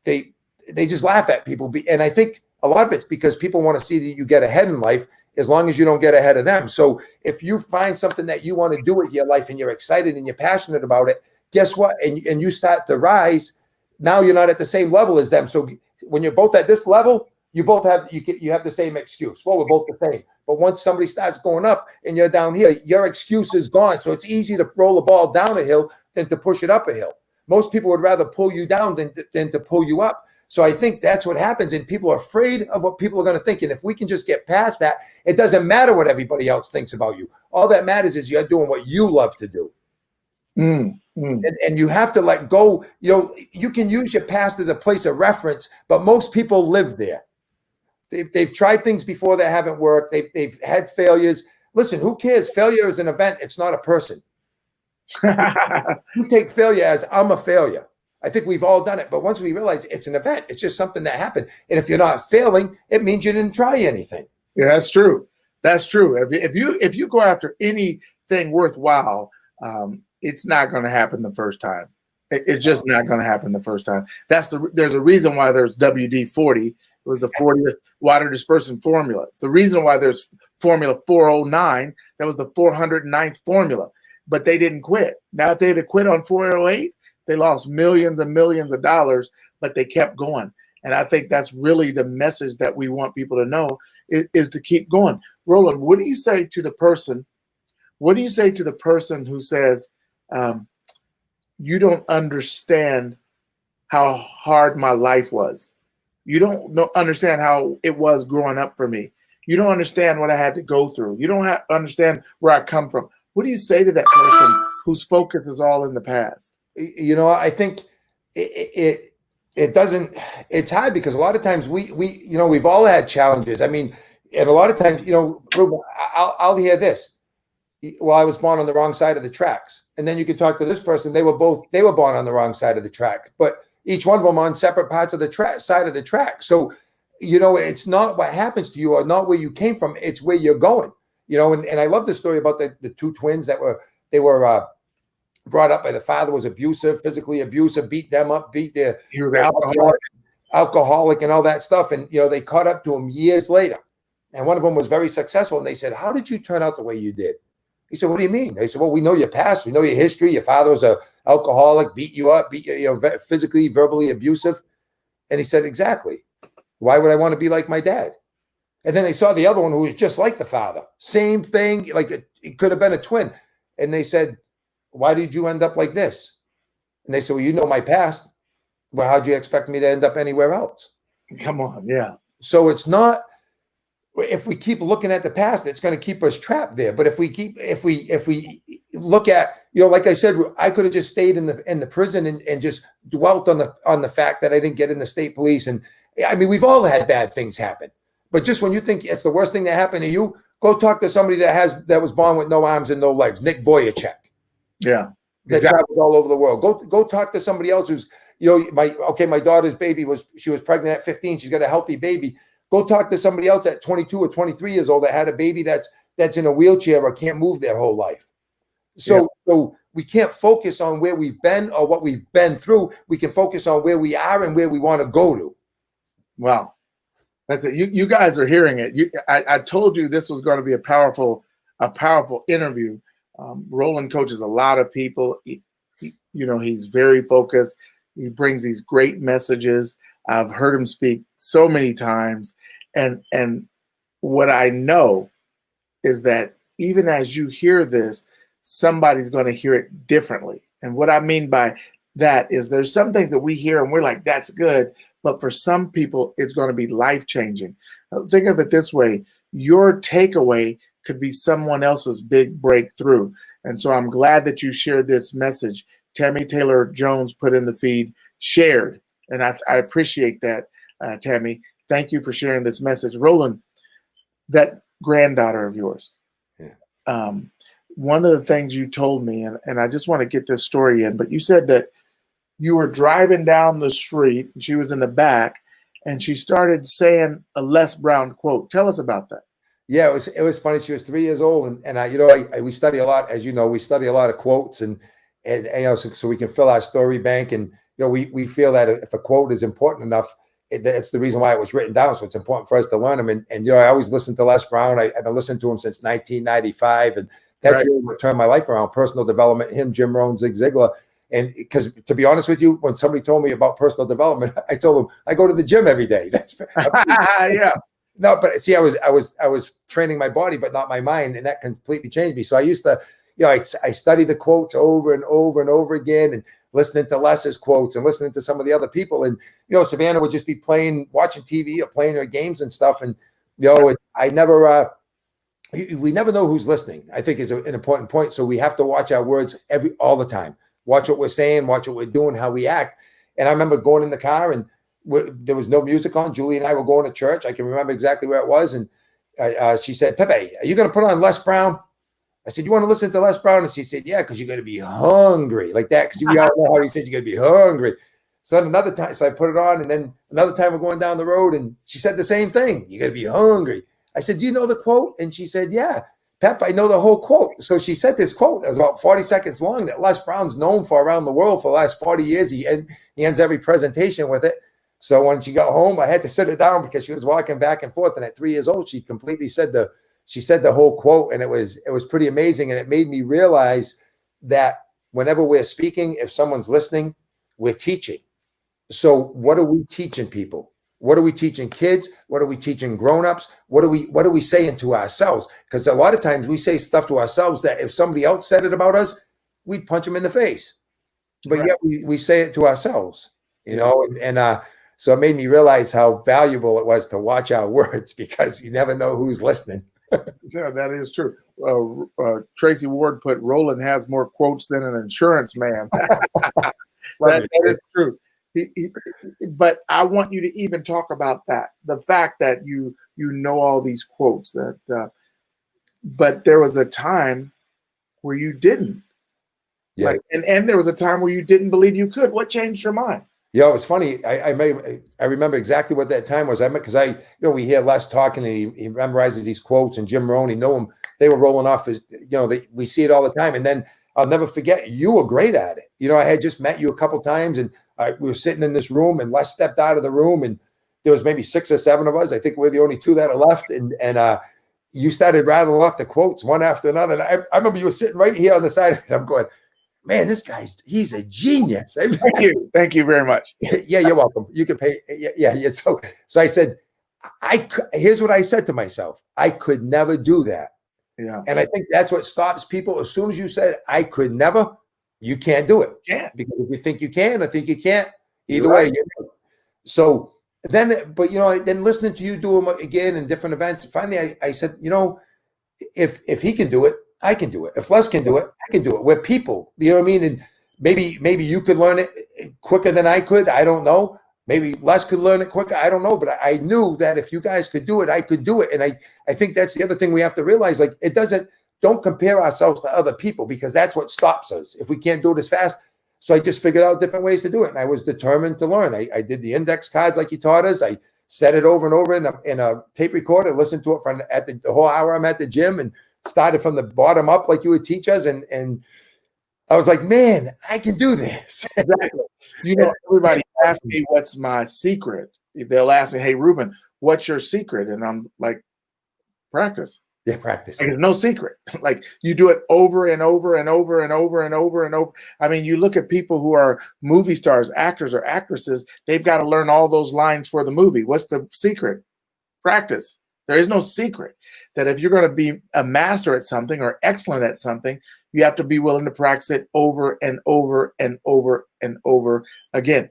they just laugh at people. And I think a lot of it's because people want to see that you get ahead in life, as long as you don't get ahead of them. So if you find something that you want to do with your life and you're excited and you're passionate about it, guess what? And you start to rise. Now you're not at the same level as them. So when you're both at this level, you both have the same excuse. Well, we're both the same. But once somebody starts going up and you're down here, your excuse is gone. So it's easy to roll the ball down a hill than to push it up a hill. Most people would rather pull you down than to pull you up. So I think that's what happens. And people are afraid of what people are going to think. And if we can just get past that, it doesn't matter what everybody else thinks about you. All that matters is you're doing what you love to do. And you have to let go. You can use your past as a place of reference, but most people live there. They've tried things before that haven't worked. They've had failures. Listen, who cares? Failure is an event. It's not a person. You take failure as I'm a failure. I think we've all done it. But once we realize it's an event, it's just something that happened. And if you're not failing, it means you didn't try anything. Yeah, that's true. That's true. If you go after anything worthwhile, it's not going to happen the first time. It's just not going to happen the first time. There's a reason why there's WD-40. It was the 40th water dispersant formula. It's the reason why there's formula 409. That was the 409th formula. But they didn't quit. Now, if they'd have quit on 408, they lost millions and millions of dollars, but they kept going. And I think that's really the message that we want people to know is to keep going. Roland, what do you say to the person? What do you say to the person who says, you don't understand how hard my life was. You don't understand how it was growing up for me. You don't understand what I had to go through. You don't understand where I come from. What do you say to that person whose focus is all in the past? I think it doesn't. It's hard because a lot of times we've all had challenges. I mean, and a lot of times, Ruben, I'll hear this. Well, I was born on the wrong side of the tracks, and then you could talk to this person. They were born on the wrong side of the track, but each one of them on separate parts of the side of the track. So, it's not what happens to you or not where you came from. It's where you're going. And I love the story about the two twins that were brought up by the father was abusive, physically abusive, beat them up, he was alcoholic and all that stuff. And, they caught up to him years later. And one of them was very successful. And they said, how did you turn out the way you did? He said, what do you mean? They said, well, we know your past. We know your history. Your father was an alcoholic, beat you up, physically, verbally abusive. And he said, exactly. Why would I want to be like my dad? And then they saw the other one who was just like the father. Same thing, like it could have been a twin. And they said, why did you end up like this? And they said, well, you know my past. Well, how'd you expect me to end up anywhere else? Come on, yeah. So it's not, if we keep looking at the past, it's going to keep us trapped there. But if we look at, like I said, I could have just stayed in the prison and just dwelt on the fact that I didn't get in the state police. And I mean, we've all had bad things happen. But just when you think it's the worst thing that happened to you, go talk to somebody that was born with no arms and no legs, Nick Vujicic. Yeah. That travels all over the world. Go talk to somebody else who's, my daughter's baby was pregnant at 15. She's got a healthy baby. Go talk to somebody else at 22 or 23 years old that had a baby that's in a wheelchair or can't move their whole life. So we can't focus on where we've been or what we've been through. We can focus on where we are and where we want to go to. Wow. That's it. You guys are hearing it. I told you this was going to be a powerful interview. Roland coaches a lot of people. He's very focused. He brings these great messages. I've heard him speak so many times. And what I know is that even as you hear this, somebody's going to hear it differently. And what I mean by that is there's some things that we hear and we're like, that's good. But for some people, it's going to be life-changing. Think of it this way. Your takeaway could be someone else's big breakthrough. And so I'm glad that you shared this message. Tammy Taylor Jones put in the feed, shared. And I appreciate that, Tammy. Thank you for sharing this message. Roland, that granddaughter of yours, one of the things you told me, and I just want to get this story in, but you said that you were driving down the street, and she was in the back, and she started saying a Les Brown quote. Tell us about that. Yeah, it was funny. She was 3 years old, and we study a lot, as you know, we study a lot of quotes, and so we can fill our story bank, and we feel that if a quote is important enough, that's the reason why it was written down. So it's important for us to learn them. And I always listen to Les Brown. I've been listening to him since 1995, and that's really what turned my life around. Personal development, him, Jim Rohn, Zig Ziglar. And because to be honest with you, when somebody told me about personal development, I told them I go to the gym every day. That's yeah. No, but see, I was training my body, but not my mind, and that completely changed me. So I used to, I study the quotes over and over and over again, and listening to Les's quotes and listening to some of the other people. And Savannah would just be watching TV or playing her games and stuff. And I never. We never know who's listening, I think is an important point. So we have to watch our words all the time. Watch what we're saying, watch what we're doing, how we act. And I remember going in the car and there was no music on. Julie and I were going to church. I can remember exactly where it was. And she said, Pepe, are you going to put on Les Brown? I said, you want to listen to Les Brown? And she said, yeah, because you're going to be hungry. Like that, because we all know how he says you're going to be hungry. So then another time, so I put it on. And then another time we're going down the road and she said the same thing. You're going to be hungry. I said, do you know the quote? And she said, yeah, Pep, I know the whole quote. So she said this quote that was about 40 seconds long that Les Brown's known for around the world for the last 40 years. He ends every presentation with it. So when she got home, I had to sit her down because she was walking back and forth. And at 3 years old, she completely said the whole quote. And it was pretty amazing. And it made me realize that whenever we're speaking, if someone's listening, we're teaching. So what are we teaching people? What are we teaching kids? What are we teaching grown-ups? What are we saying to ourselves? Because a lot of times we say stuff to ourselves that if somebody else said it about us, we'd punch them in the face. But yet we say it to ourselves, and so it made me realize how valuable it was to watch our words because you never know who's listening. Yeah, that is true. Tracy Ward put, Roland has more quotes than an insurance man. that is true. But I want you to even talk about that. The fact that you know all these quotes but there was a time where you didn't. Yeah. And there was a time where you didn't believe you could. What changed your mind? Yeah, it was funny. I remember exactly what that time was. Because we hear Les talking and he memorizes these quotes, and Jim Rohn, them. They were rolling off his, we see it all the time. And then I'll never forget, you were great at it. I had just met you a couple times and we were sitting in this room and Les stepped out of the room and there was maybe 6 or 7 of us. I think we're the only 2 that are left. And you started rattling off the quotes one after another. And I remember you were sitting right here on the side of it. I'm going, man, this he's a genius. Thank you. Thank you very much. Yeah, you're welcome. You can pay. Yeah. So I said, here's what I said to myself. I could never do that. Yeah. And I think that's what stops people. As soon as you said, I could never, you can't do it. Yeah. Because if you think you can, I think you can't. Either way. So then, but then listening to you do them again in different events, finally I said, if he can do it, I can do it. If Les can do it, I can do it. We're people, you know what I mean? And maybe you could learn it quicker than I could. I don't know. Maybe Les could learn it quicker. I don't know. But I knew that if you guys could do it, I could do it. And I think that's the other thing we have to realize. Like, don't compare ourselves to other people, because that's what stops us if we can't do it as fast. So I just figured out different ways to do it. And I was determined to learn. I did the index cards like you taught us. I set it over and over in a tape recorder, listened to it at the whole hour I'm at the gym, and started from the bottom up like you would teach us. And I was like, man, I can do this. Exactly. Everybody asks me what's my secret. They'll ask me, hey, Ruben, what's your secret? And I'm like, practice. Yeah, practice. Like, there's no secret. Like, you do it over and over and over and over and over and over. I mean, you look at people who are movie stars, actors or actresses, they've got to learn all those lines for the movie. What's the secret? Practice. There is no secret that if you're going to be a master at something or excellent at something, you have to be willing to practice it over and over and over and over again.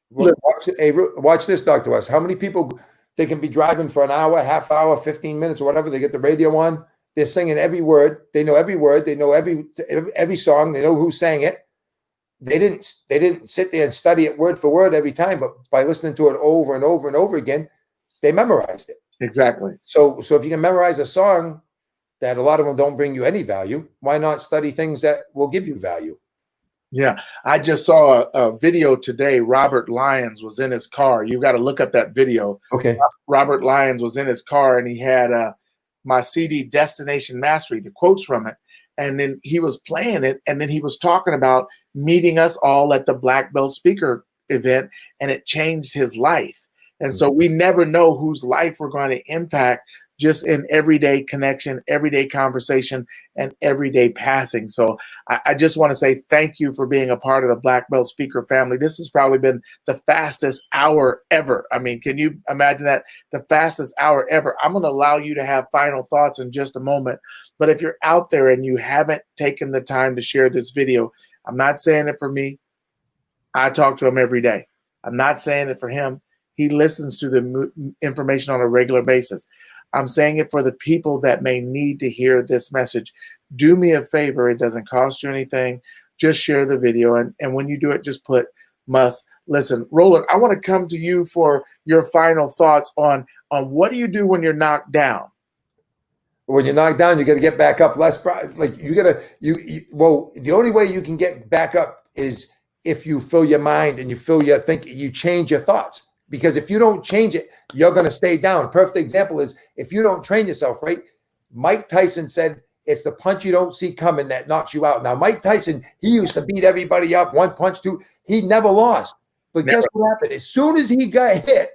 Watch this, Dr. West. How many people, they can be driving for an hour, half hour, 15 minutes or whatever. They get the radio on. They're singing every word. They know every word. They know every song. They know who sang it. They didn't sit there and study it word for word every time, but by listening to it over and over and over again, they memorized it. Exactly. So if you can memorize a song that a lot of them don't bring you any value, why not study things that will give you value? Yeah. I just saw a video today. Robert Lyons was in his car. You got to look up that video. Okay. Robert Lyons was in his car, and he had my CD, Destination Mastery, the quotes from it. And then he was playing it, and then he was talking about meeting us all at the Black Belt Speaker event, and it changed his life. And so we never know whose life we're going to impact just in everyday connection, everyday conversation, and everyday passing. So I just want to say thank you for being a part of the Black Belt Speaker family. This has probably been the fastest hour ever. I mean, can you imagine that? The fastest hour ever. I'm going to allow you to have final thoughts in just a moment. But if you're out there and you haven't taken the time to share this video, I'm not saying it for me. I talk to him every day. I'm not saying it for him. He listens to the information on a regular basis. I'm saying it for the people that may need to hear this message. Do me a favor. It doesn't cost you anything. Just share the video. And when you do it, just put must listen. Roland, I want to come to you for your final thoughts on what do you do when you're knocked down? When you're knocked down, you got to get back up. Well, the only way you can get back up is if you fill your mind and you change your thoughts. Because if you don't change it, you're going to stay down. A perfect example is if you don't train yourself, right? Mike Tyson said, it's the punch you don't see coming that knocks you out. Now, Mike Tyson, he used to beat everybody up, one punch, two. He never lost. But guess what happened? As soon as he got hit,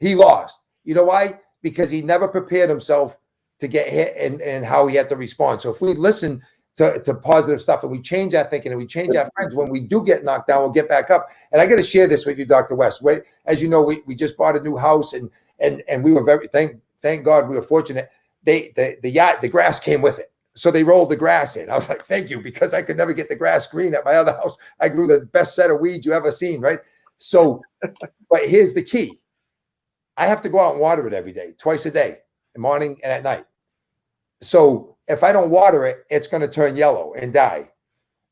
he lost. You know why? Because he never prepared himself to get hit and how he had to respond. So if we listen to positive stuff and we change our thinking and we change our friends, when we do get knocked down, we'll get back up. And I got to share this with you, Dr. West. As you know, we just bought a new house and we were thank God we were fortunate. The grass came with it. So they rolled the grass in. I was like, thank you, because I could never get the grass green at my other house. I grew the best set of weeds you ever seen, right? So, but here's the key. I have to go out and water it every day, twice a day, in the morning and at night. So if I don't water it, it's going to turn yellow and die.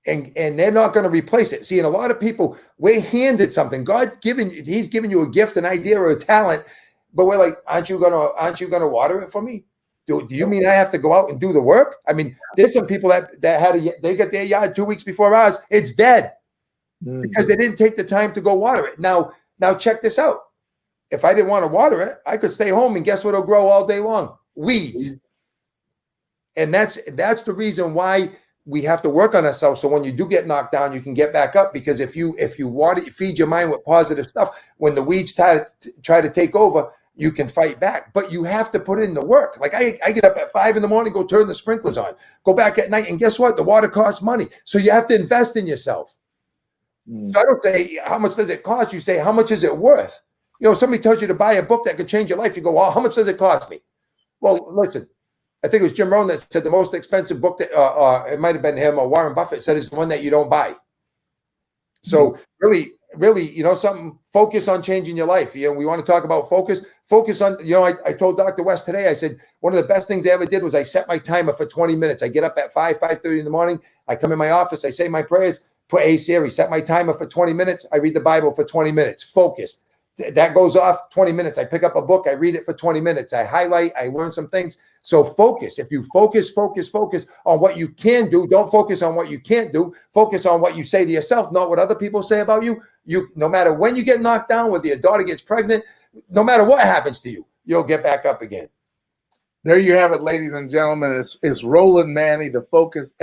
And they're not going to replace it. See, and a lot of people, we're handed something. He's given you a gift, an idea, or a talent, but we're like, aren't you gonna water it for me? Do you mean I have to go out and do the work? I mean, there's some people that they got their yard 2 weeks before ours. It's dead because they didn't take the time to go water it. Now check this out. If I didn't want to water it, I could stay home and guess what'll grow all day long? Weeds. And that's the reason why we have to work on ourselves. So when you do get knocked down, you can get back up, because if you feed your mind with positive stuff, when the weeds try to take over, you can fight back. But you have to put in the work. Like I get up at 5 a.m, go turn the sprinklers on, go back at night, and guess what? The water costs money. So you have to invest in yourself. So I don't say, how much does it cost? You say, how much is it worth? Somebody tells you to buy a book that could change your life. You go, well, how much does it cost me? Well, listen, I think it was Jim Rohn that said the most expensive book that it might have been him or Warren Buffett said is the one that you don't buy. So really, really, something, focus on changing your life. We want to talk about focus on, I told Dr. West today, I said, one of the best things I ever did was I set my timer for 20 minutes. I get up at 5:30 in the morning. I come in my office. I say my prayers, put Hey Siri, set my timer for 20 minutes. I read the Bible for 20 minutes. Focus. That goes off 20 minutes. I pick up a book. I read it for 20 minutes. I highlight. I learn some things. So focus. If you focus on what you can do, don't focus on what you can't do. Focus on what you say to yourself, not what other people say about you. No matter when you get knocked down, whether your daughter gets pregnant, no matter what happens to you, you'll get back up again. There you have it, ladies and gentlemen. It's Roland Manny, the focus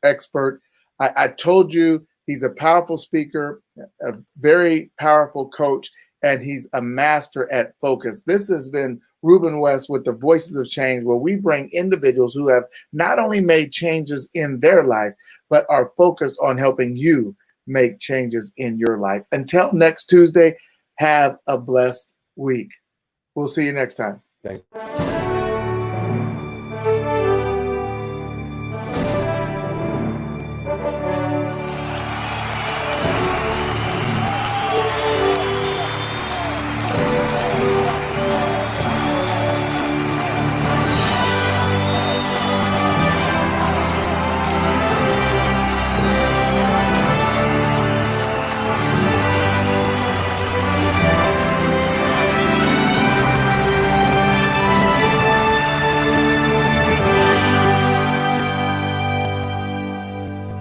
expert. I told you he's a powerful speaker, a very powerful coach, and he's a master at focus. This has been Ruben West with the Voices of Change, where we bring individuals who have not only made changes in their life, but are focused on helping you make changes in your life. Until next Tuesday, have a blessed week. We'll see you next time. Thank you.